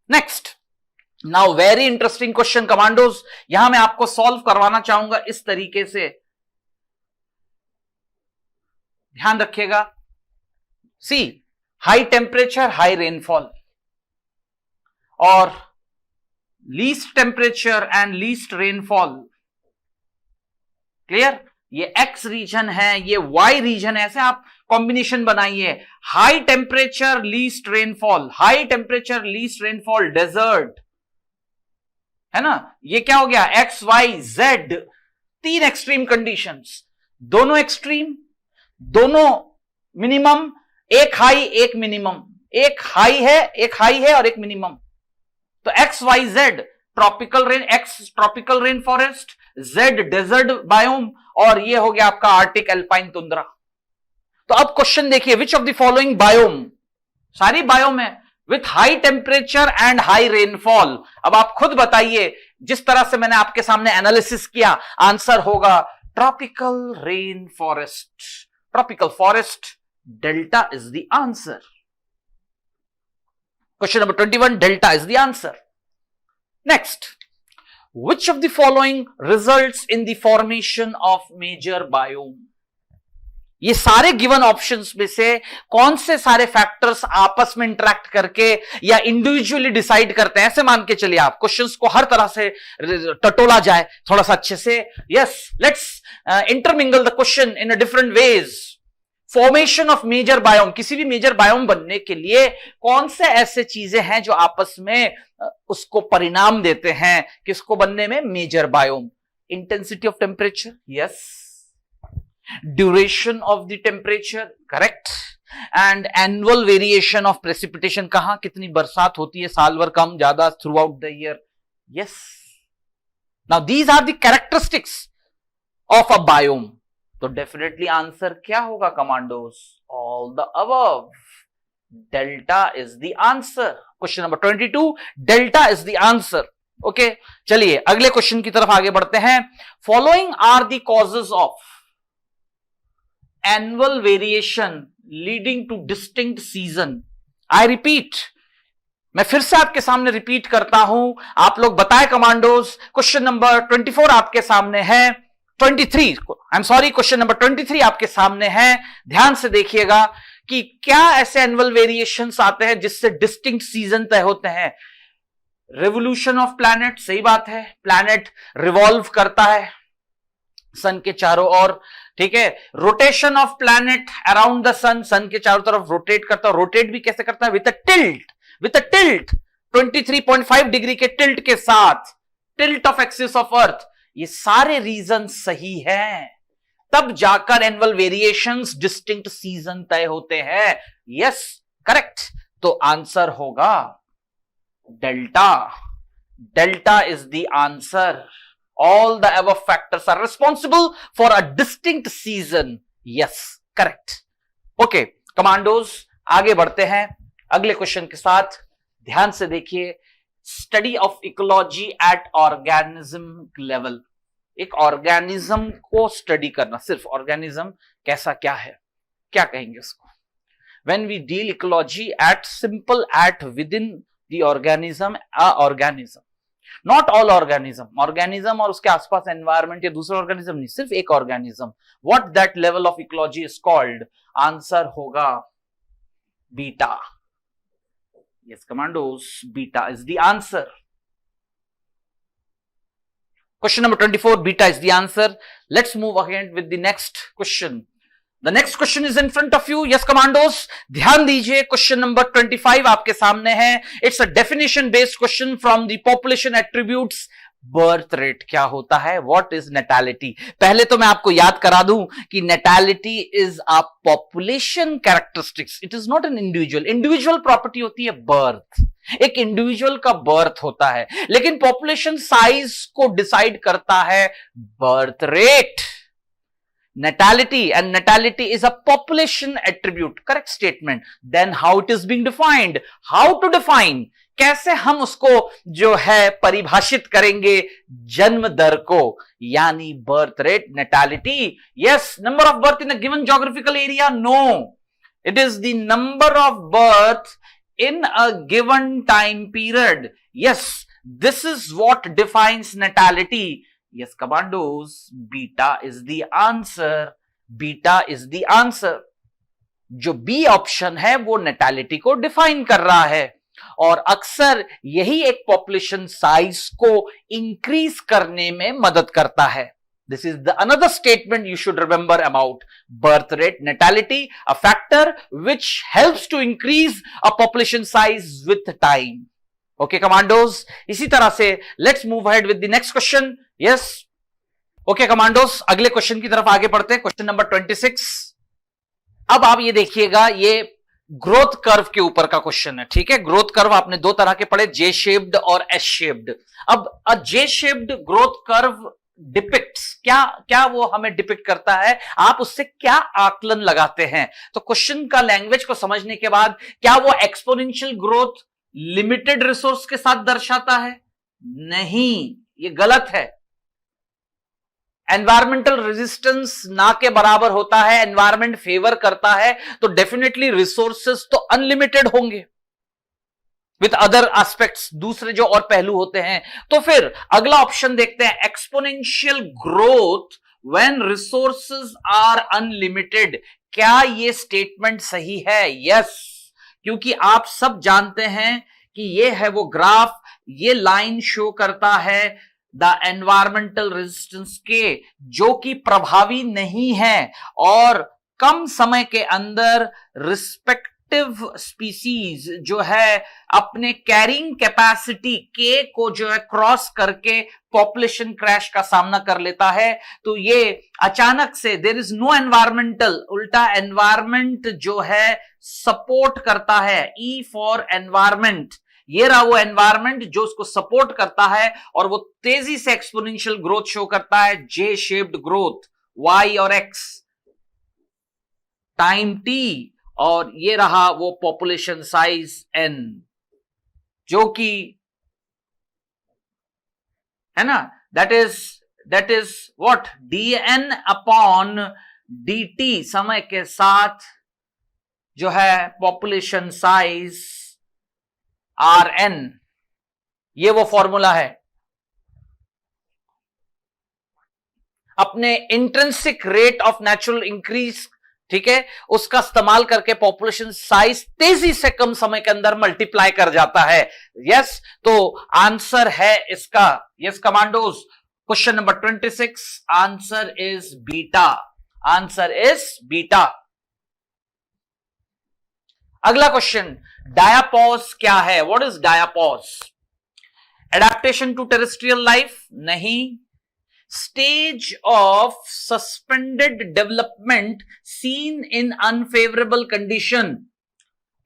Next, now very interesting question commandos, यहां मैं आपको solve करवाना चाहूंगा इस तरीके से, ध्यान रखिएगा। See, high temperature high rainfall और least temperature and least rainfall. Clear? ये एक्स रीजन है, ये वाई रीजन है, ऐसे आप कॉम्बिनेशन बनाइए। High temperature least rainfall, high temperature least rainfall desert, है ना। ये क्या हो गया, एक्स वाई जेड, तीन एक्सट्रीम कंडीशंस, दोनों एक्सट्रीम, दोनों मिनिमम, एक हाई एक मिनिमम, एक हाई है और एक मिनिमम। तो X Y Z tropical rain, x tropical rain forest, Z desert biome, और ये हो गया आपका आर्टिक एल्पाइन तुंद्रा। तो अब क्वेश्चन देखिए, which of the following biome, सारी बायोम है with high temperature and high rainfall. अब आप खुद बताइए, जिस तरह से मैंने आपके सामने एनालिसिस किया, आंसर होगा tropical rain forest, tropical forest, delta is the answer. Question number 21, delta is the answer. Next, which of the following results in the formation of major biome? ये सारे गिवन ऑप्शंस में से कौन से सारे factors आपस में इंटरैक्ट करके या इंडिविजुअली डिसाइड करते हैं? ऐसे मान के चलिए आप क्वेश्चंस को हर तरह से टटोला जाए थोड़ा सा अच्छे से। Yes, let's intermingle the question in a different ways. Formation of major biome, किसी भी मेजर बायोम बनने के लिए कौन से ऐसे चीजें हैं जो आपस में उसको परिणाम देते हैं किसको बनने में, major biome? Intensity of temperature, yes, duration of the temperature, correct, and annual variation of precipitation, कहां कितनी बरसात होती है साल भर, कम ज्यादा, throughout the year, yes. Now these are the characteristics of a biome. तो डेफिनेटली आंसर क्या होगा commandos? All the above, delta is the answer. Question number 22, delta is the answer. Okay, चलिए अगले क्वेश्चन की तरफ आगे बढ़ते हैं। Following are the causes of annual variation leading to distinct season. I repeat, मैं फिर से आपके सामने रिपीट करता हूं, आप लोग बताएं कमांडोज। क्वेश्चन नंबर 24 आपके सामने है, 23, I am sorry, question number 23 आपके सामने है। ध्यान से देखिएगा कि क्या ऐसे एनुअल वेरिएशंस आते हैं जिससे डिस्टिंक्ट सीजन तय होते हैं। रेवोल्यूशन ऑफ प्लैनेट, सही बात है, प्लैनेट रिवॉल्व करता है सन के चारों ओर, ठीक है। Rotation of planet around the sun, sun के चारों तरफ रोटेट करता है। रोटेट भी कैसे करता है? With a tilt, with a tilt, 23.5 degree के टिल्ट के साथ, tilt of axis of earth. ये सारे रीजन सही हैं, तब जाकर एनुअल वेरिएशंस डिस्टिंक्ट सीजन तय होते हैं। Yes, correct. तो आंसर होगा delta, delta is the answer. All the above factors are responsible for a distinct season. Yes, correct. Okay commandos, आगे बढ़ते हैं अगले क्वेश्चन के साथ। ध्यान से देखिए, study of ecology at organism level. एक ऑर्गेनिज्म को स्टडी करना, सिर्फ ऑर्गेनिज्म कैसा क्या है, क्या कहेंगे उसको? When we deal ecology at simple, at within the organism, a organism, not all organism, organism और उसके आसपास एनवायरमेंट या दूसरा ऑर्गेनिज्म नहीं, सिर्फ एक organism. What that level of ecology is called? Answer होगा beta. Yes, commandos, beta is the answer. Question number 24, beta is the answer. Let's move ahead with the next question. The next question is in front of you. Yes, commandos, ध्यान दीजिए, question number 25 आपके सामने है. It's a definition based question from the population attributes. Birth rate क्या होता है? What is natality? पहले तो मैं आपको याद करा दूं कि natality is a population characteristics, it is not an individual. Individual property होती है बर्थ, एक इंडिविजुअल का बर्थ होता है, लेकिन पॉपुलेशन साइज को डिसाइड करता है birth rate. Natality, and natality is a population attribute, correct statement. Then how it is being defined? How to define, कैसे हम उसको जो है परिभाषित करेंगे? जन्म दर को, यानी birth rate, natality. Yes, number of birth in a given geographical area? No, it is the number of birth in a given time period. Yes, this is what defines natality. Yes commandos, beta is the answer, beta is the answer. जो B option है वो नेटालिटी को define कर रहा है, और अक्सर यही एक पॉपुलेशन साइज को इंक्रीज करने में मदद करता है। This is the another statement you should remember about birth rate, natality, a factor which helps to increase a population size with time. Okay, commandos. इसी तरह से let's move ahead with the next question. Yes. Okay, commandos. अगले question की तरफ आगे बढ़ते हैं. Question number 26. अब आप ये देखिएगा, ये ग्रोथ कर्व के ऊपर का क्वेश्चन है. ठीक है, ग्रोथ कर्व आपने दो तरह के पढ़े, जे शेप्ड और एस शेप्ड. अब a J shaped growth curve depicts क्या वो हमें डिपिक्ट करता है, आप उससे क्या आकलन लगाते हैं. तो क्वेश्चन का लैंग्वेज को समझने के बाद, क्या वो एक्सपोनेंशियल ग्रोथ लिमिटेड रिसोर्स के साथ दर्शाता है? नहीं, ये गलत है. एनवायरमेंटल रेजिस्टेंस ना के बराबर होता है, एनवायरमेंट फेवर करता है, तो डेफिनेटली रिसोर्सेस तो अनलिमिटेड होंगे विथ अदर एस्पेक्ट्स, दूसरे जो और पहलू होते हैं. तो फिर अगला ऑप्शन देखते हैं, exponential growth when resources are unlimited. क्या ये स्टेटमेंट सही है? यस, क्योंकि आप सब जानते हैं कि ये है वो ग्राफ, ये लाइन शो करता है द एनवायरमेंटल रेजिस्टेंस के, जो कि प्रभावी नहीं है और कम समय के अंदर रिस्पेक्टिव स्पीसीज जो है अपने कैरिंग कैपेसिटी के को जो है क्रॉस करके पॉपुलेशन क्रैश का सामना कर लेता है. तो ये अचानक से देयर इज नो एनवायरमेंटल, उल्टा एनवायरमेंट जो है सपोर्ट करता है. ई फॉर एनवायरमेंट, ये रहा वो एनवायरमेंट जो उसको सपोर्ट करता है और वो तेजी से एक्सपोनेंशियल ग्रोथ शो करता है. जे शेप्ड ग्रोथ, वाई और एक्स, टाइम टी, और ये रहा वो पॉपुलेशन साइज एन, जो कि है ना, that is what, dn upon dt, समय के साथ जो है पॉपुलेशन साइज rn, ये वो फॉर्मूला है. अपने intrinsic rate of natural increase, ठीक है, उसका इस्तेमाल करके पॉपुलेशन साइज तेजी से कम समय के अंदर मल्टीप्लाई कर जाता है. यस, तो आंसर है इसका, yes commandos, question number 26, answer is beta. Answer is beta. अगला क्वेश्चन, डायापॉज क्या है? What is diapause? Adaptation to terrestrial life? नहीं. Stage of suspended development seen in unfavorable condition.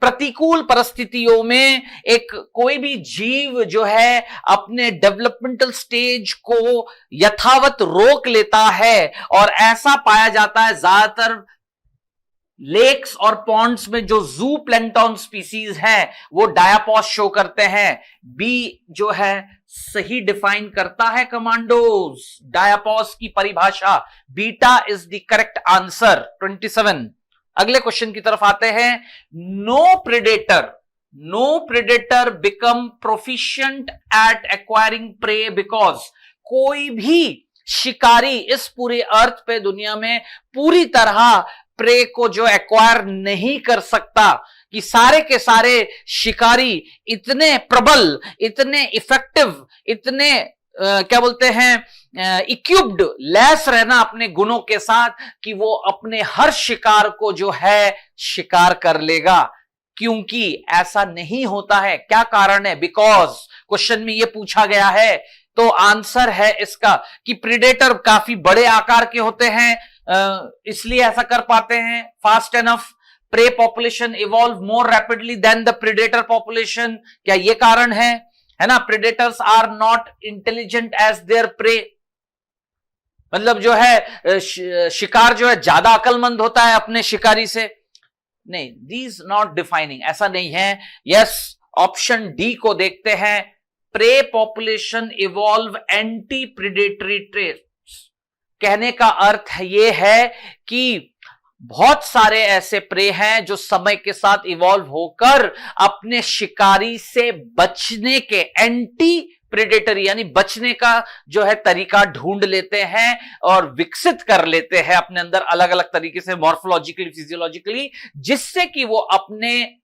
प्रतिकूल परिस्थितियों में एक कोई भी जीव जो है अपने डेवलपमेंटल स्टेज को यथावत रोक लेता है, और ऐसा पाया जाता है ज्यादातर लेक्स और पॉन्ड्स में जो जू प्लैंक्टन स्पीसीज हैं वो डायापॉज शो करते हैं. बी जो है सही डिफाइन करता है कमांडोज डायापॉज की परिभाषा. Beta is the correct answer. 27. अगले क्वेश्चन की तरफ आते हैं. No predator become proficient at acquiring prey because. कोई भी शिकारी इस पूरे अर्थ पे दुनिया में पूरी तरह प्रे को जो एक्वायर नहीं कर सकता, कि सारे के सारे शिकारी इतने प्रबल, इतने इफेक्टिव, इतने क्या बोलते हैं इक्विप्ड, लैस रहना अपने गुणों के साथ कि वो अपने हर शिकार को जो है शिकार कर लेगा. क्योंकि ऐसा नहीं होता है. क्या कारण है? बिकॉज क्वेश्चन में ये पूछा गया है. तो आंसर है इसका कि प्रीडेटर काफी बड़े आकार के होते हैं, इसलिए ऐसा कर पाते हैं. Fast enough, prey population evolve more rapidly than the predator population. क्या ये कारण है ना? Predators are not intelligent as their prey, मतलब जो है शिकार जो है ज्यादा अक्लमंद होता है अपने शिकारी से. नहीं, दीज नॉट डिफाइनिंग, ऐसा नहीं है. यस, ऑप्शन डी को देखते हैं. Pray population evolve anti predatory traits. कहने का अर्थ ये है कि बहुत सारे ऐसे प्रे हैं जो समय के साथ इवॉल्व होकर अपने शिकारी से बचने के, एंटी प्रेडेटरी यानी बचने का जो है तरीका ढूंढ लेते हैं और विकसित कर लेते हैं अपने अंदर अलग अलग तरीके से, मॉर्फोलॉजिकली, फिजियोलॉजिकली, जिससे कि वो अपने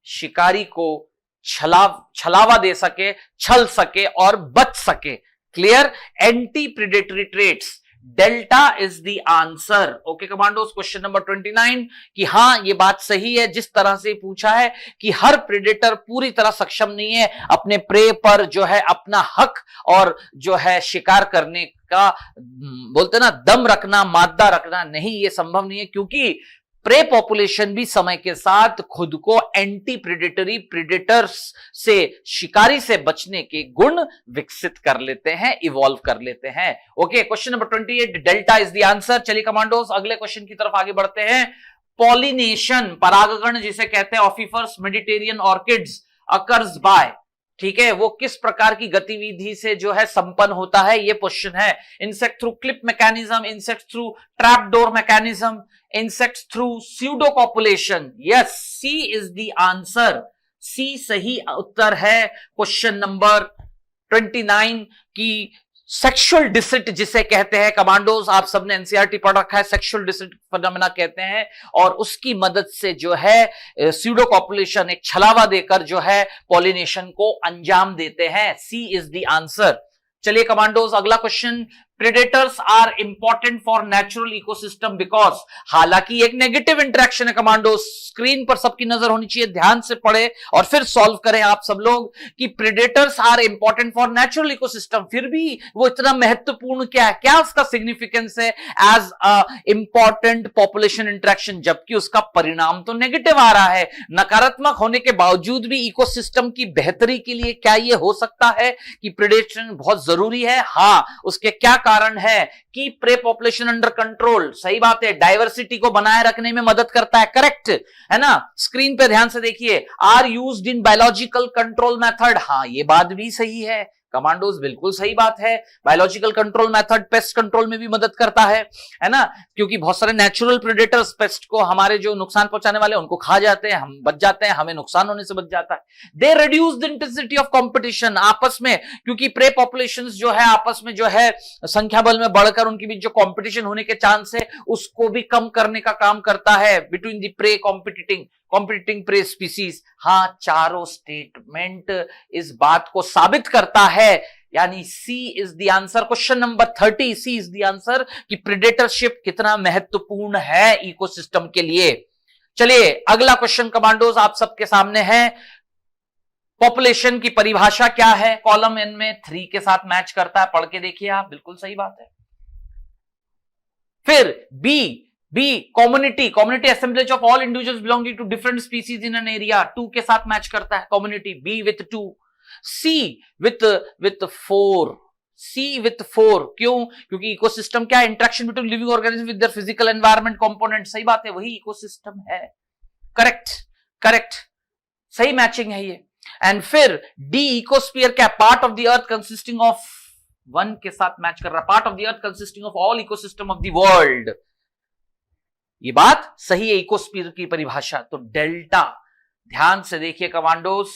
शिकारी को छलावा दे सके, छल सके और बच सके. Clear? Anti predatory traits, delta is the answer. Okay commandos, question number 29 कि हां ये बात सही है जिस तरह से पूछा है कि हर प्रेडेटर पूरी तरह सक्षम नहीं है अपने प्रे पर जो है अपना हक और जो है शिकार करने का, बोलते ना दम रखना, मादा रखना, नहीं, ये संभव नहीं है, क्योंकि प्रे पॉपुलेशन भी समय के साथ खुद को एंटी प्रेडेटरी प्रेडेटर्स से, शिकारी से बचने के गुण विकसित कर लेते हैं, इवॉल्व कर लेते हैं। Okay, question number 28, delta is the answer. चलिए कमांडोस, अगले क्वेश्चन की तरफ आगे बढ़ते हैं। पॉलिनेशन, परागकण जिसे कहते हैं ऑफिफर्स मेडिटेरियन ऑर्किड्स अकर्स बाय, ठीक है, वो किस प्रकार की गतिविधि से जो है संपन्न होता है, ये क्वेश्चन है। Insect through clip mechanism, insect through trap door mechanism, insects through pseudo copulation. Yes, C is the answer. C सही उत्तर है क्वेश्चन नंबर 29 की सेक्सुअल डिसिट जिसे कहते हैं कमांडोज, आप सबने एनसीईआरटी पढ़ रखा है, सेक्सुअल डिसिट फिनोमेना कहते हैं, और उसकी मदद से जो है स्यूडो कॉपुलेशन, एक छलावा देकर जो है पॉलिनेशन को अंजाम देते हैं। C is the answer. चलिए कमांडोज, अगला question, predators are important for natural ecosystem because, हालांकि एक नेगेटिव इंटरेक्शन है कमांडोज, स्क्रीन पर सबकी नजर होनी चाहिए, ध्यान से पढ़े और फिर सॉल्व करें आप सब लोग कि predators are important for natural ecosystem, फिर भी वो इतना महत्वपूर्ण क्या है, क्या उसका सिग्निफिकेंस है as a important population interaction, जबकि उसका परिणाम तो नेगेटिव आ रहा है। नकारात्मक होने के बावजूद भी इकोसिस्टम की बेहतरी के लिए क्या यह हो सकता है कि प्रेडेशन बहुत जरूरी है? हाँ, उसके क्या कारण है कि प्रे पॉपुलेशन अंडर कंट्रोल, सही बात है, डाइवर्सिटी को बनाए रखने में मदद करता है, करेक्ट है ना। स्क्रीन पे ध्यान से देखिए, are used in biological control method, हाँ ये बात भी सही है कमांडोज, बिल्कुल सही बात है। Biological control method pest control में भी मदद करता है ना, क्योंकि बहुत सारे नेचुरल प्रेडेटर्स पेस्ट को, हमारे जो नुकसान पहुंचाने वाले उनको खा जाते हैं, हम बच जाते हैं, हमें नुकसान होने से बच जाता है। They reduce the intensity of competition, आपस में, क्योंकि प्रे पॉपुलेशंस जो है आपस में जो है संख्या बल में बढ़कर उनके बीच जो कंपटीशन होने के चांस है उसको भी कम करने का काम करता है, between the prey competing prey species. हाँ, चारों स्टेटमेंट इस बात को साबित करता है, यानी C is the answer. Question number 30, C is the answer कि प्रेडेटरशिप कितना महत्वपूर्ण है इकोसिस्टम के लिए। चलिए अगला क्वेश्चन कमांडोज आप सबके सामने है, पॉपुलेशन की परिभाषा क्या है? कॉलम एन में 3 के साथ मैच करता है, पढ़ के देखिए आप, बिल्कुल सही बात है। फिर B community assemblage of all individuals belonging to different species in an area, 2 के साथ मैच करता है community, B with 2, C with 4, C with 4, क्यों? क्योंकि इकोसिस्टम क्या है? Interaction between living organism with their physical environment component, सही बात है, वही इकोसिस्टम है, करेक्ट, सही मैचिंग है ये। एंड फिर डी इकोस्फीयर क्या? Part of the earth consisting of, 1 के साथ मैच कर रहा है, part of the earth consisting of all ecosystem of the world, ये बात सही है इकोस्फीयर की परिभाषा। तो डेल्टा, ध्यान से देखिए कमांडोज,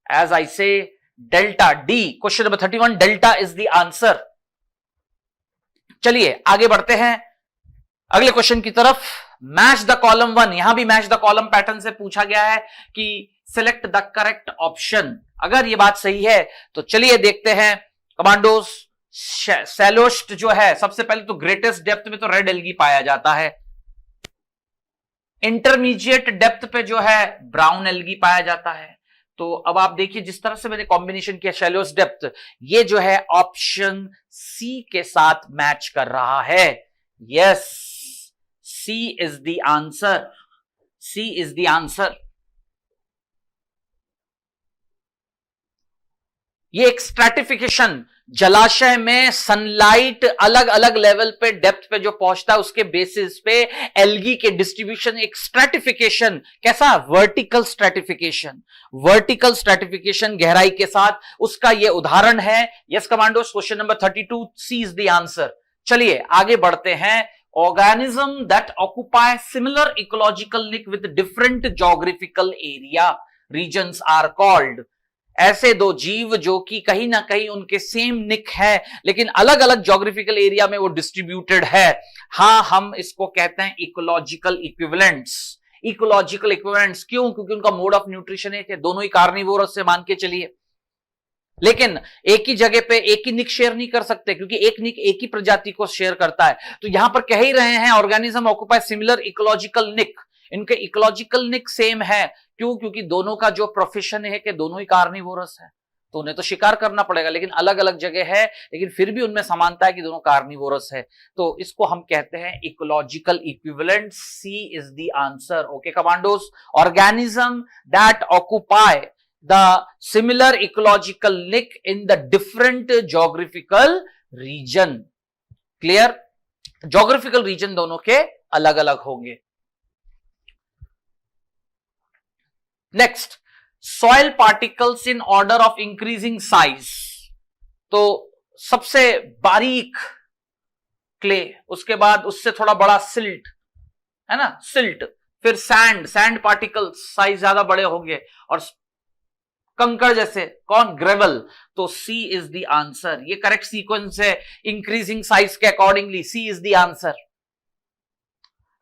एज आई से delta, D, question number 31, delta is the answer. चलिए आगे बढ़ते हैं अगले क्वेश्चन की तरफ। मैच द कॉलम 1, यहां भी मैच द कॉलम पैटर्न से पूछा गया है कि सिलेक्ट द करेक्ट ऑप्शन। अगर ये बात सही है तो चलिए देखते हैं कमांडोज। सैलोस्ट जो है, सबसे पहले तो ग्रेटेस्ट डेप्थ में तो रेड एल्गी पाया जाता है, इंटरमीडिएट डेप्थ पे जो है ब्राउन एल्गी पाया जाता है। तो अब आप देखिए जिस तरह से मैंने कॉम्बिनेशन किया, शैलोस्ट डेप्थ, ये जो है ऑप्शन सी के साथ मैच कर रहा है। Yes, C is the answer, C is the answer. ये एक स्ट्रैटिफिकेशन, जलाशय में सनलाइट अलग अलग लेवल पे, डेप्थ पे जो पहुंचता है उसके बेसिस पे एल्गी के डिस्ट्रीब्यूशन, एक स्ट्रैटिफिकेशन, कैसा? वर्टिकल स्ट्रैटिफिकेशन गहराई के साथ, उसका ये उदाहरण है। Yes commandos, question number 32, C is the answer. चलिए आगे बढ़ते हैं। Organism that occupy similar ecological niche with different geographical area regions are called, ऐसे दो जीव जो कि कहीं ना कहीं उनके सेम निक है लेकिन अलग अलग ज्योग्राफिकल एरिया में वो डिस्ट्रीब्यूटेड है। हाँ, हम इसको कहते हैं इकोलॉजिकल इक्विवेलेंट्स। इकोलॉजिकल इक्विवेलेंट्स क्यों? क्योंकि उनका मोड ऑफ न्यूट्रिशन एक है, दोनों ही कार्निवोरस से मान के चलिए। लेकिन एक ही जगह पे एक ही निक शेयर नहीं कर सकते, क्योंकि एक निक एक ही प्रजाति को शेयर करता है। तो यहां पर कह ही रहे हैं ऑर्गेनिज्म ऑक्यूपाई सिमिलर इकोलॉजिकल निक, इनके इकोलॉजिकल निक सेम है। क्यों? क्योंकि दोनों का जो प्रोफेशन है कि दोनों ही कार्निवोरस है, तो उन्हें तो शिकार करना पड़ेगा, लेकिन अलग अलग जगह है, लेकिन फिर भी उनमें समानता है कि दोनों कार्निवोरस है। तो इसको हम कहते हैं ecological equivalent. C is the answer. Okay commandos, organism that occupy the similar ecological niche in the different geographical region. Clear? Geographical region दोनों के अलग अलग होंगे। Next, soil particles in order of increasing size. तो सबसे बारीक clay, उसके बाद उससे थोड़ा बड़ा सिल्ट, है ना, सिल्ट, फिर सैंड पार्टिकल्स साइज ज्यादा बड़े होंगे, और कंकड़ जैसे कौन? ग्रेवल। तो सी इज द आंसर। ये करेक्ट सीक्वेंस है इंक्रीजिंग साइज के accordingly. C is the answer.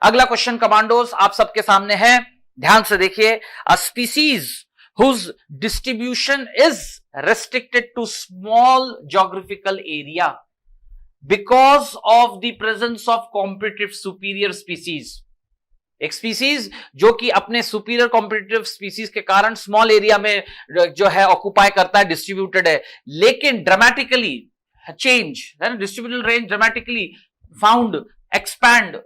अगला क्वेश्चन कमांडोज आप सबके सामने है, ध्यान से देखिए। A species whose distribution is restricted to small geographical area because of the presence of competitive superior species। एक स्पीसीज जो कि अपने सुपीरियर कॉम्पिटिटिव स्पीसीज के कारण स्मॉल एरिया में जो है ऑक्यूपाई करता है, डिस्ट्रीब्यूटेड है, लेकिन ड्रामेटिकली चेंज है ना, distributed range dramatically found expand,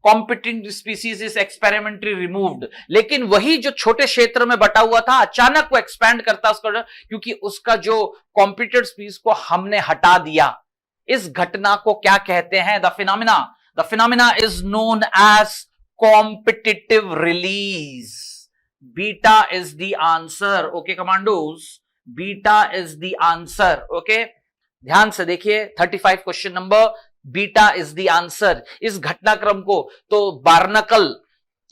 competing species is experimentally removed. लेकिन वही जो छोटे क्षेत्र में बटा हुआ था अचानक वो एक्सपैंड करता है उसका, क्योंकि उसका जो कॉम्पिटेड स्पीसीज को हमने हटा दिया। इस घटना को क्या कहते हैं? The phenomena is known as competitive release. Beta is the answer. Okay commandos, beta is the answer. Okay, ध्यान से देखिए 35 question number, beta is the answer. इस घटनाक्रम को तो बार्नकल,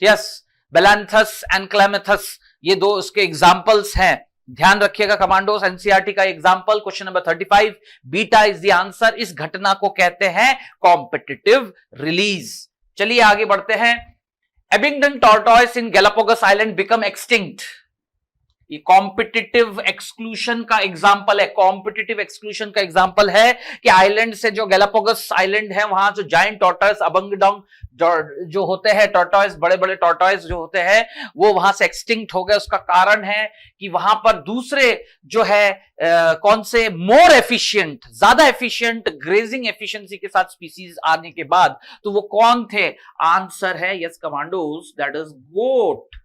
यस, बेलांथस एंड क्लेमेथस, ये दो उसके एग्जांपल्स हैं, ध्यान रखिएगा कमांडोस। एनसीईआरटी का example question number 35, beta is the answer. इस घटना को कहते हैं कॉम्पिटिटिव रिलीज। चलिए आगे बढ़ते हैं। एबिंगडन टॉर्टॉइस इन गैलापागोस आइलैंड बिकम एक्सटिंक्ट। ये कॉम्पिटिटिव एक्सक्लूशन का एग्जाम्पल है। कॉम्पिटिटिव एक्सक्लूशन का एग्जाम्पल है कि आइलैंड से, जो गैलापागोस आइलैंड है, वहां जो जायंट टॉर्टॉइस, अबंगडोंग जो होते हैं टॉर्टॉइस, बड़े बड़े टॉर्टॉइस जो होते हैं, वो वहां से एक्सटिंक्ट हो गए। उसका कारण है कि वहां पर दूसरे जो है कौन से मोर एफिशिएंट, ज्यादा एफिशिएंट ग्रेजिंग एफिशिएंसी के साथ स्पीसीज आने के बाद, तो वो कौन थे? आंसर है yes commandos, that is goat.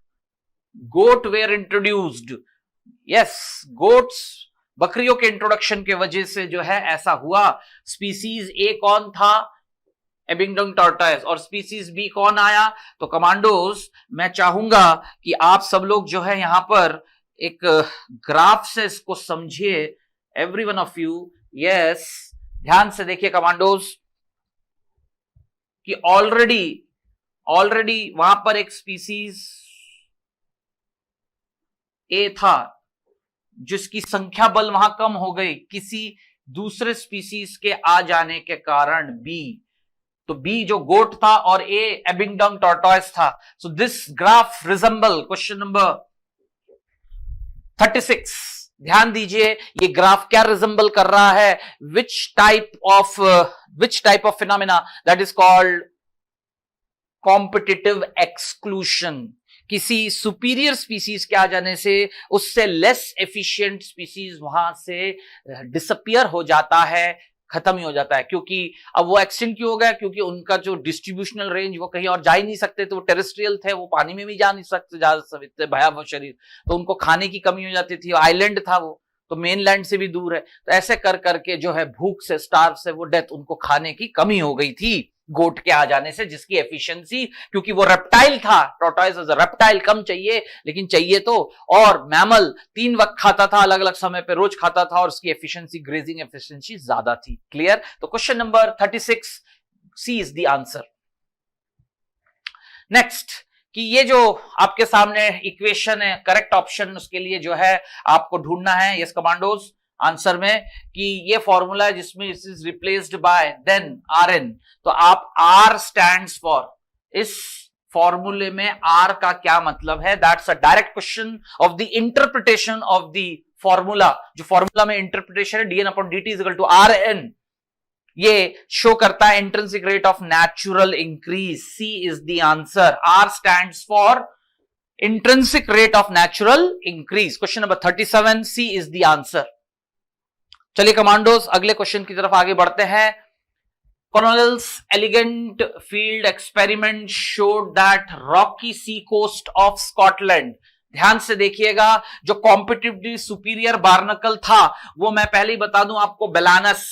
Goat were introduced. Yes, goats, बकरियों के इंट्रोडक्शन के वजह से जो है ऐसा हुआ। स्पीसीज ए कौन था? Abingdon tortoise. और स्पीसीज बी कौन आया? तो कमांडोज मैं चाहूंगा कि आप सब लोग जो है यहां पर एक ग्राफ से इसको समझिए, every one of you. Yes, ध्यान से देखिए कमांडोज कि ऑलरेडी वहां पर एक स्पीसीज ए था जिसकी संख्या बल वहां कम हो गई किसी दूसरे स्पीसीज के आ जाने के कारण, बी। तो बी जो गोट था और ए एबिंगडन टॉर्टॉइस था। So this graph resemble question number 36। ध्यान दीजिए ये ग्राफ क्या रिजेंबल कर रहा है? Which type of phenomena that is called competitive exclusion. किसी सुपीरियर स्पीसीज के आ जाने से उससे लेस एफिशिएंट स्पीसीज वहां से डिसअपियर हो जाता है, खत्म ही हो जाता है। क्योंकि अब वो एक्सटिंक्ट क्यों हो गया? क्योंकि उनका जो डिस्ट्रीब्यूशनल रेंज वो कहीं और जा ही नहीं सकते थे, वो टेरेस्ट्रियल थे, वो पानी में भी जा नहीं सकते, जा सकते भयावह शरीर, तो उनको खाने की कमी हो जाती थी। आइलैंड था वो, तो मेन लैंड से भी दूर है, तो ऐसे कर करके जो है भूख से, स्टार्व से, वो डेथ, उनको खाने की कमी हो गई थी गोट के आ जाने से, जिसकी एफिशिएंसी, क्योंकि वो रेप्टाइल था, टॉर्टॉइस एज अ रेप्टाइल, कम चाहिए, लेकिन चाहिए तो, और मैमल 3 वक्त खाता था, अलग अलग समय पे रोज खाता था, और उसकी एफिशिएंसी, ग्रेजिंग एफिशिएंसी ज्यादा थी। क्लियर? तो question number 36, C is the answer. Next, कि ये जो आपके सामने इक्वेशन है, करेक्ट ऑप्शन उसके लिए जो है आपको ढूंढना है यस कमांडोज आंसर में, कि ये फॉर्मूला है जिसमें it is replaced by then Rn। तो आप R स्टैंड्स फॉर, इस फॉर्मूले में R का क्या मतलब है? That's a direct question of the interpretation of the formula, जो फॉर्मूला में इंटरप्रिटेशन है, dn upon dt is equal to rn, ये शो करता है intrinsic rate of natural increase. C is the answer. R stands for intrinsic rate of natural increase. Question number 37, C is the answer. चलिए commandos, अगले question की तरफ आगे बढ़ते हैं। Cornell's elegant field experiment showed that rocky sea coast of Scotland, ध्यान से देखिएगा, जो कॉम्पिटिटिवली सुपीरियर बार्नकल था वो मैं पहले ही बता दूं आपको, बेलानस।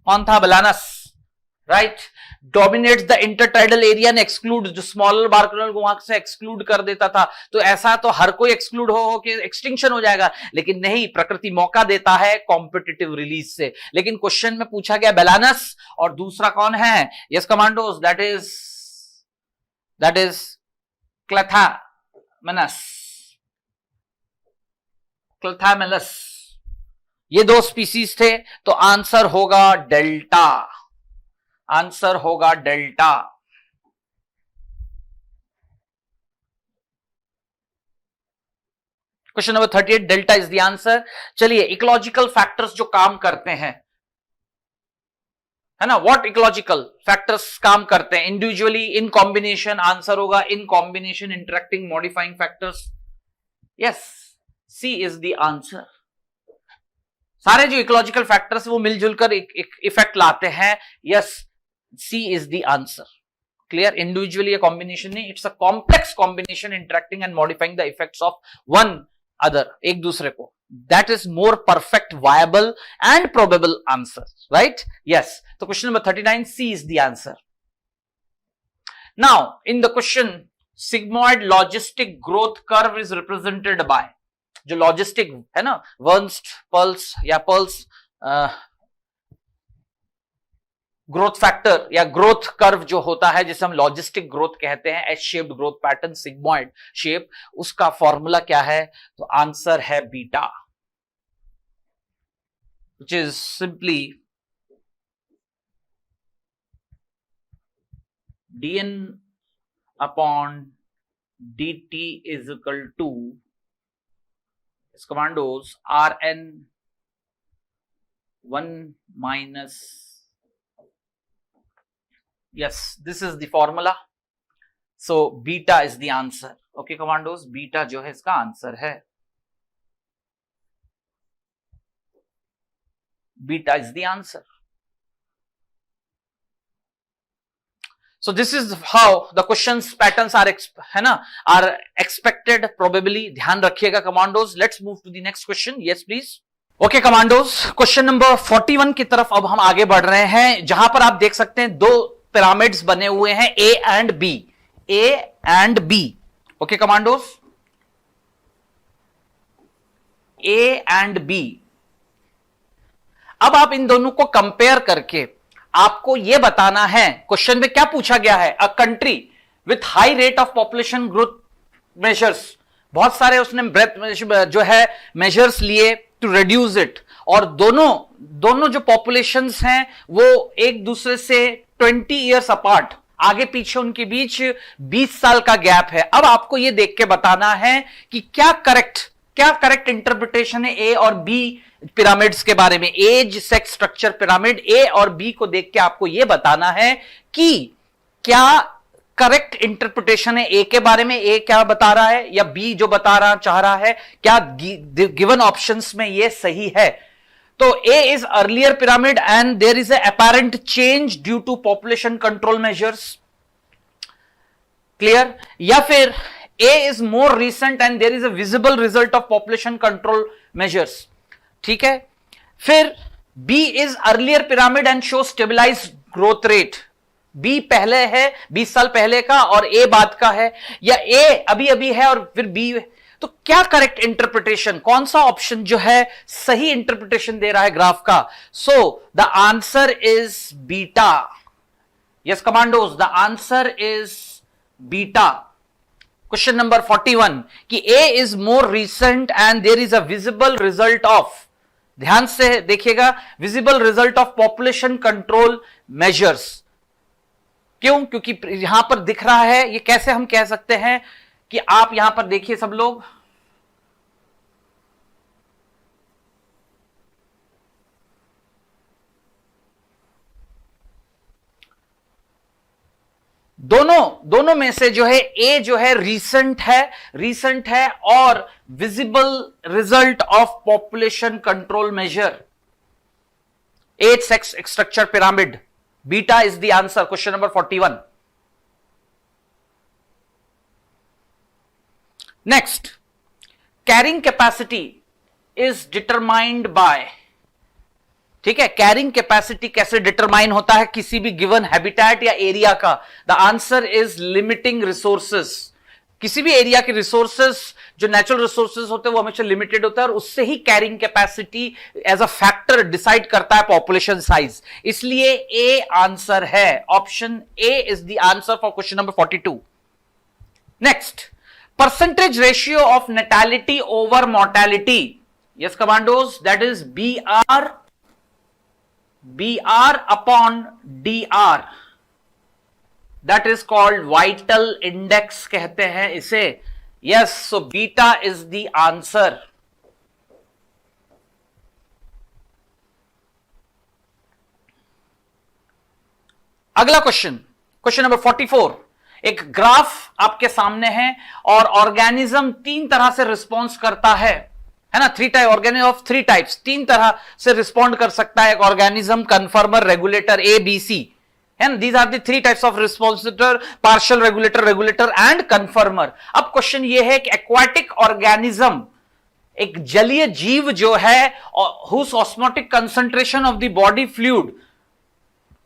कौन था? Balanus, right. Dominates the intertidal area and exclude, जो स्मॉलर बार्नकल को वहां से एक्सक्लूड कर देता था। तो ऐसा तो हर कोई एक्सक्लूड हो के एक्सटिंक्शन हो जाएगा, लेकिन नहीं, प्रकृति मौका देता है कॉम्पिटिटिव रिलीज से। लेकिन क्वेश्चन में पूछा गया बेलानस, और दूसरा कौन है? Yes commandos, that is Chthamalus. ये दो स्पीसीज थे, तो आंसर होगा डेल्टा। आंसर होगा delta. Question number 38, delta is the answer. चलिए, इकोलॉजिकल फैक्टर्स जो काम करते हैं, है ना, व्हाट इकोलॉजिकल फैक्टर्स काम करते हैं? इंडिविजुअली, इन कॉम्बिनेशन, आंसर होगा in combination, interacting, modifying factors. Yes, C is the answer. सारे जो इकोलॉजिकल फैक्टर्स वो मिलजुल कर एक इफेक्ट लाते हैं। Yes, C is the answer. Clear? Individually combination नहीं, it's a complex combination interacting and modifying the effects of one other, एक दूसरे को। That is more perfect, viable and probable answer, right? Yes. तो question number 39, C is the answer. Now in the question, sigmoid logistic growth curve is represented by, जो logistic है ना, Verhulst Pearl या Pearl growth factor या growth curve जो होता है, जिसे हम लॉजिस्टिक ग्रोथ कहते हैं, H shaped growth pattern, sigmoid shape, उसका फॉर्मूला क्या है? तो आंसर है beta, which is simply dn upon dt is equal to commandos rn 1 minus, yes, this is the formula, so beta is the answer. Okay commandos, beta जो है इसका answer है, beta is the answer. So this is how the questions patterns are, है ना, are expected probably. ध्यान रखिएगा commandos. Let's move to the next question. Yes please. Okay commandos, question number 41 की तरफ अब हम आगे बढ़ रहे हैं, जहां पर आप देख सकते हैं दो पिरामिड्स बने हुए हैं, A and B, A and B. Okay commandos, A and B. अब आप इन दोनों को कंपेयर करके आपको यह बताना है, क्वेश्चन में क्या पूछा गया है, a country with high rate of population growth measures, बहुत सारे उसने ब्रेथ जो है मेजर्स लिए टू रिड्यूस इट, और दोनों जो पॉपुलेशंस हैं वो एक दूसरे से 20 इयर्स अपार्ट, आगे पीछे उनके बीच 20 साल का गैप है। अब आपको यह देख के बताना है कि क्या करेक्ट इंटरप्रिटेशन है ए और बी पिरामिड्स के बारे में, एज सेक्स स्ट्रक्चर पिरामिड ए और बी को देख के आपको यह बताना है कि क्या करेक्ट इंटरप्रिटेशन है ए के बारे में, ए क्या बता रहा है या बी जो चाह रहा है, क्या गिवन ऑप्शंस में यह सही है। तो A is earlier pyramid and there is a apparent change due to population control measures, clear, या फिर A is more recent and there is a visible result of population control measures, ठीक है। फिर B is earlier pyramid and show stabilised growth rate, B पहले है 20 साल पहले का और ए बाद का है, या ए अभी अभी है और फिर बी, तो क्या करेक्ट इंटरप्रिटेशन, कौन सा ऑप्शन जो है सही इंटरप्रिटेशन दे रहा है ग्राफ का। So the answer is beta. Yes commandos, the answer is beta. Question number 41 कि A is more recent and there is a visible result of, ध्यान से देखिएगा, visible result of population control measures. क्यों? क्योंकि यहां पर दिख रहा है, ये कैसे हम कह सकते हैं कि आप यहां पर देखिए सब लोग, दोनों में से जो है ए जो है रीसेंट है और visible result of population control measure, 8 sex structure pyramid, beta is the answer, question number 41। Next, carrying capacity is determined by, ठीक है, कैरिंग कैपेसिटी कैसे डिटरमाइन होता है किसी भी गिवन हैबिटेट या एरिया का? The answer is limiting resources. किसी भी एरिया के रिसोर्सेस जो नेचुरल रिसोर्सेस होते हैं वो हमेशा लिमिटेड होता है और उससे ही carrying capacity as a factor decide करता है पॉपुलेशन साइज। इसलिए ए आंसर है, option A is the answer for question number 42। Next, percentage ratio of natality over mortality, yes commandos, that is BR upon DR, that is called vital index कहते हैं इसे। yes, so beta is the answer। अगला question number 44। एक graph आपके सामने है और organism 3 तरह से रिस्पॉन्स करता है ना, 3 टाइप ऑर्गेनिज्म ऑफ 3 टाइप्स, 3 तरह से रिस्पॉन्ड कर सकता है एक organism, conformer, regulator, A B C, है ना। These are the 3 types of responsitor, partial regulator and conformer. अब क्वेश्चन ये है कि एक्वाटिक ऑर्गेनिज्म, एक जलीय जीव जो है, whose osmotic concentration of the body fluid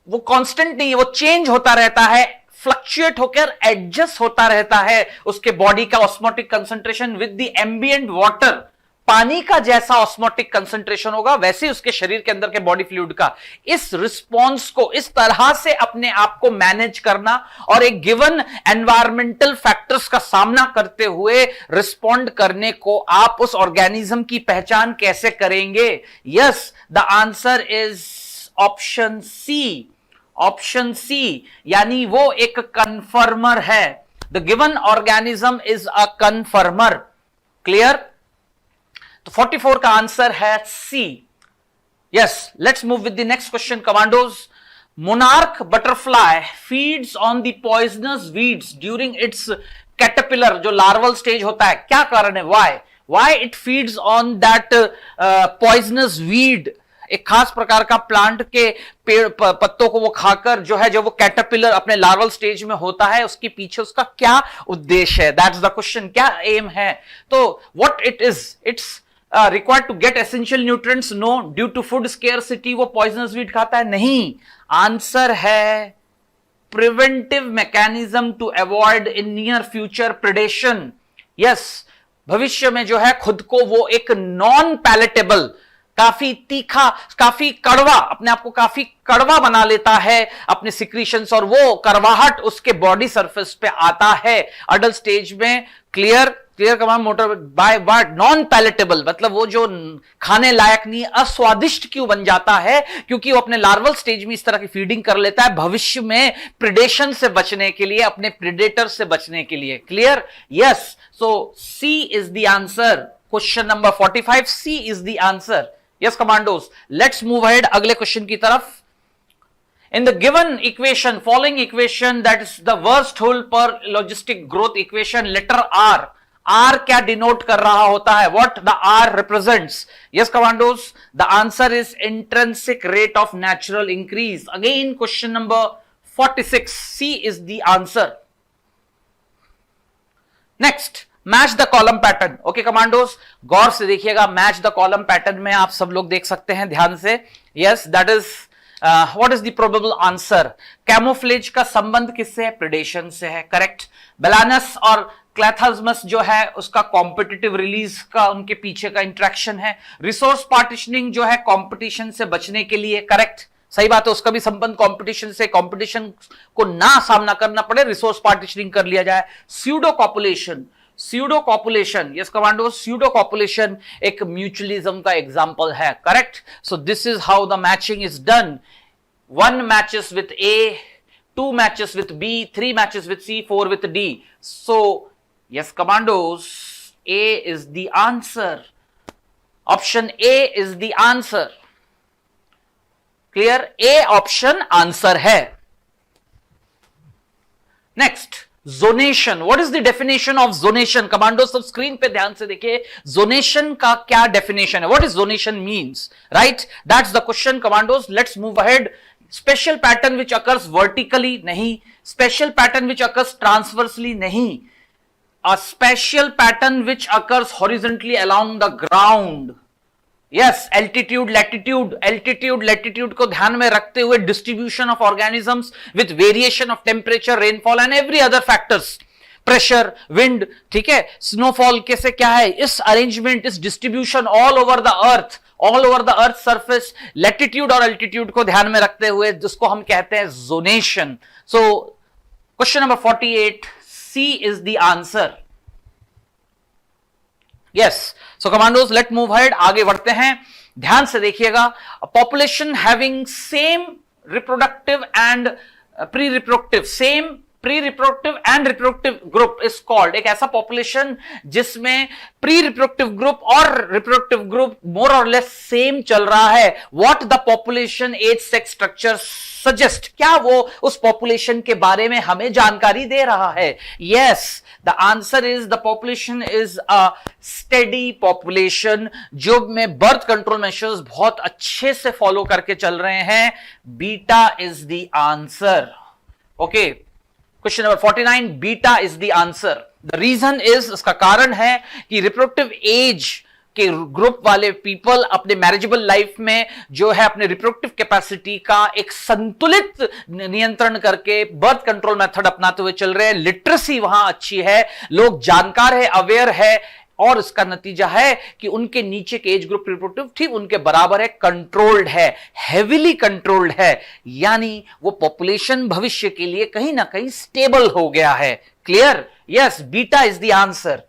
वो कांस्टेंट नहीं है, वो चेंज होता रहता है, फ्लक्चुएट होकर एडजस्ट होता रहता है उसके बॉडी का osmotic concentration with the ambient water. पानी का जैसा ऑस्मोटिक कंसंट्रेशन होगा वैसे उसके शरीर के अंदर के बॉडी फ्लूइड का। इस रिस्पॉन्स को इस तरह से अपने आप को मैनेज करना और एक गिवन एनवायरमेंटल फैक्टर्स का सामना करते हुए रिस्पॉन्ड करने को आप उस ऑर्गेनिज्म की पहचान कैसे करेंगे? Yes, the answer is option C, यानी वो एक कन्फर्मर है। The given organism is a conformer. Clear? तो 44 का आंसर है C. Yes, let's move with the next question commandos. Monarch butterfly feeds on the poisonous weeds during its caterpillar, जो larval stage होता है, क्या कारण है? Why it feeds on that poisonous weed? एक खास प्रकार का प्लांट के पेड़ पत्तों को वो खाकर जो है, जो वो कैटरपिलर अपने लार्वल स्टेज में होता है, उसके पीछे उसका क्या उद्देश्य है? दैट्स द क्वेश्चन, क्या एम है? तो what it is, it's required to get essential nutrients? No, due to food scarcity वो पॉइजनस वीड खाता है? नहीं, आंसर है preventive mechanism to avoid in near future predation. Yes, भविष्य में जो है खुद को वो एक नॉन पैलेटेबल, काफी तीखा, काफी कड़वा, अपने आप को काफी कड़वा बना लेता है अपने सिक्रीशंस, और वो कड़वाहट उसके बॉडी सरफेस पे आता है अडल्ट स्टेज में। Clear command motor by word non palatable, मतलब वो जो खाने लायक नहीं, अस्वादिष्ट क्यों बन जाता है? क्योंकि वो अपने लार्वल स्टेज में इस तरह की फीडिंग कर लेता है भविष्य में प्रेडेशन से बचने के लिए, अपने प्रेडेटर से बचने के लिए। Clear? Yes, so C is the answer. Question number 45, C is the answer. Yes commandos, let's move ahead अगले क्वेश्चन की तरफ। In the given equation, following equation, that is the worst whole per logistic growth equation, letter R क्या denote कर रहा होता है? What the R represents? Yes, commandos, the answer is intrinsic rate of natural increase. Again, question number 46, C is the answer. Next, match the column pattern. Okay commandos, गौर से देखिएगा, match the column pattern में आप सब लोग देख सकते हैं ध्यान से। Yes, that is what is the probable answer? Camouflage का संबंध किससे है? प्रेडेशन से है। करेक्ट। बेलानस और क्लैथाजमस जो है उसका कॉम्पिटिटिव रिलीज का उनके पीछे का इंट्रैक्शन है। रिसोर्स पार्टीशनिंग जो है कॉम्पिटिशन से बचने के लिए। करेक्ट, सही बात है, उसका भी संबंध कंपटीशन से, कंपटीशन को ना सामना करना पड़े, रिसोर्स पार्टीशनिंग कर लिया जाए। Pseudo copulation, yes commando, pseudo copulation एक म्यूचुअलिज्म का एग्जांपल है। Correct. So this is how the matching is done. 1 matches with A, 2 matches with B, 3 matches with C, 4 with D. So yes commandos, A is the answer. Option A is the answer. Clear? A option answer है। Next, zonation. What is the definition of zonation? Commando सब screen पे ध्यान से देखिए, zonation का क्या definition है? What is zonation means? Right, that's the question commandos. Let's move ahead. Special pattern which occurs vertically, नहीं. Special pattern which occurs transversally, नहीं. A special pattern which occurs horizontally along the ground. Yes, altitude, latitude को ध्यान में रखते हुए distribution of organisms with variation of temperature, rainfall and every other factors. Pressure, wind, ठीक है, snowfall कैसे क्या है, इस arrangement, इस distribution all over the earth surface, latitude और altitude को ध्यान में रखते हुए जिसको हम कहते हैं zonation. So, question number 48. C is the answer. Yes. So commandos, let's move ahead. आगे बढ़ते हैं. ध्यान से देखिएगा. A population having same reproductive and pre-reproductive, same pre-reproductive and reproductive group is called. एक ऐसा पॉपुलेशन जिसमें प्री-रिप्रोडक्टिव ग्रुप और रिप्रोडक्टिव ग्रुप मोर और लेस सेम चल रहा है. What the population age sex structure suggest, क्या वो उस पॉपुलेशन के बारे में हमें जानकारी दे रहा है? Yes, the answer is the population is a steady population जो में बर्थ कंट्रोल मेजर्स बहुत अच्छे से फॉलो करके चल रहे हैं. Beta is the answer. Okay, question number 49, beta is the answer. The reason is, इसका कारण है कि रिप्रोडक्टिव एज के ग्रुप वाले पीपल अपने मैरिजेबल लाइफ में जो है अपने रिप्रोडक्टिव कैपेसिटी का एक संतुलित नियंत्रण करके बर्थ कंट्रोल मेथड अपनाते हुए चल रहे हैं. लिटरेसी वहां अच्छी है, लोग जानकार है, अवेयर है, और इसका नतीजा है कि उनके नीचे के एज ग्रुप रिप्रोडक्टिव ठीक उनके बराबर है, कंट्रोल्ड है, हेविली कंट्रोल्ड है. यानी वो पॉपुलेशन भविष्य के लिए कहीं ना कहीं स्टेबल हो गया है. Clear? Yes, beta is the answer.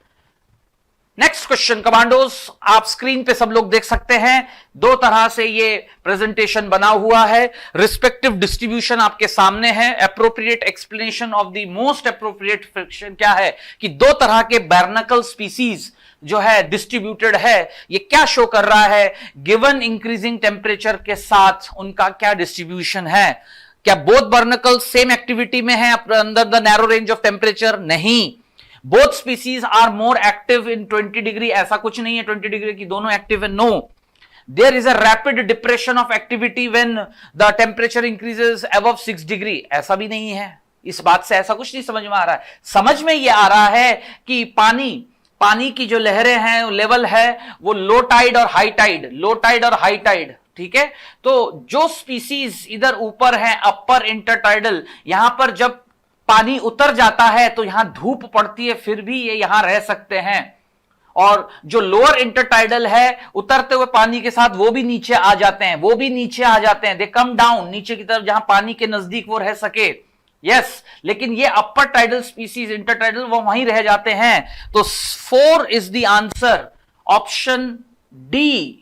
Next question commandos, आप स्क्रीन पे सब लोग देख सकते हैं. दो तरह से ये प्रेजेंटेशन बना हुआ है. रिस्पेक्टिव डिस्ट्रीब्यूशन आपके सामने है. Appropriate explanation of the most appropriate friction क्या है कि दो तरह के बार्नाकल स्पीसीज जो है डिस्ट्रीब्यूटेड है. ये क्या शो कर रहा है? गिवन इंक्रीजिंग टेम्परेचर के साथ उनका क्या डिस्ट्रीब्यूशन है. क्या बोथ बार्नाकल सेम एक्टिविटी में है under the narrow range of temperature? नहीं. Both species are more active in 20 degree, ऐसा कुछ नहीं है 20 डिग्री की दोनों एक्टिव है. No, there is a rapid depression of activity when the temperature increases above 6 degree, ऐसा भी नहीं है. इस बात से ऐसा कुछ नहीं समझ में आ रहा है. समझ में यह आ रहा है कि पानी की जो लहरें हैं, लेवल है वो लो टाइड और हाई टाइड, ठीक है. तो जो स्पीसीज इधर ऊपर है अपर इंटरटाइडल, यहां पर जब पानी उतर जाता है तो यहां धूप पड़ती है, फिर भी ये यहां रह सकते हैं. और जो लोअर इंटरटाइडल है, उतरते हुए पानी के साथ वो भी नीचे आ जाते हैं, दे कम डाउन नीचे की तरफ जहां पानी के नजदीक वो रह सके. यस, लेकिन ये अपर टाइडल स्पीसीज, इंटरटाइडल, वो वहीं रह जाते हैं. तो 4 is the answer. Option D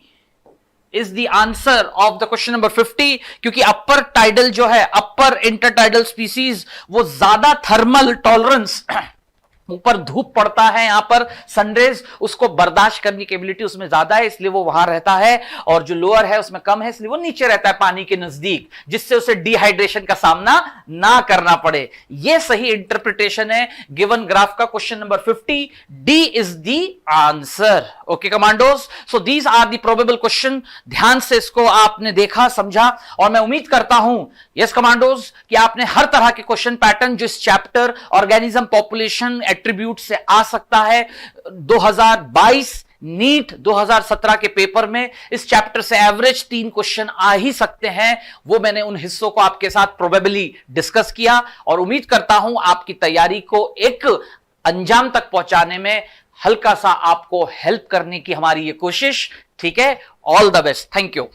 is the answer of the question number 50, क्योंकि अपर टाइडल जो है, अपर इंटरटाइडल स्पीसीज, वो ज्यादा थर्मल टॉलरेंस, ऊपर धूप पड़ता है, यहां पर सनरेज, उसको बर्दाश्त करने की एबिलिटी उसमें ज्यादा है, इसलिए वो वहां रहता है. और जो लोअर है उसमें कम है, इसलिए वो नीचे रहता है पानी के नजदीक, जिससे उसे डिहाइड्रेशन का सामना ना करना पड़े. ये सही इंटरप्रिटेशन है गिवन ग्राफ का. Question number 50, D is the answer. Okay commandos, so these are the probable question. ध्यान से इसको आपने देखा, समझा, और मैं उम्मीद करता हूं यस कमांडोज कि आपने हर तरह के क्वेश्चन पैटर्न जो इस चैप्टर ऑर्गेनिज्म पॉपुलेशन एट्रीब्यूट से आ सकता है 2022 नीट 2017 के पेपर में इस चैप्टर से एवरेज 3 क्वेश्चन आ ही सकते हैं. वो मैंने उन हिस्सों को आपके साथ प्रोबेबली डिस्कस किया और उम्मीद करता हूं आपकी तैयारी को एक अंजाम तक पहुंचाने में हल्का सा आपको हेल्प करने की हमारी ये कोशिश. ठीक है, all the best, thank you.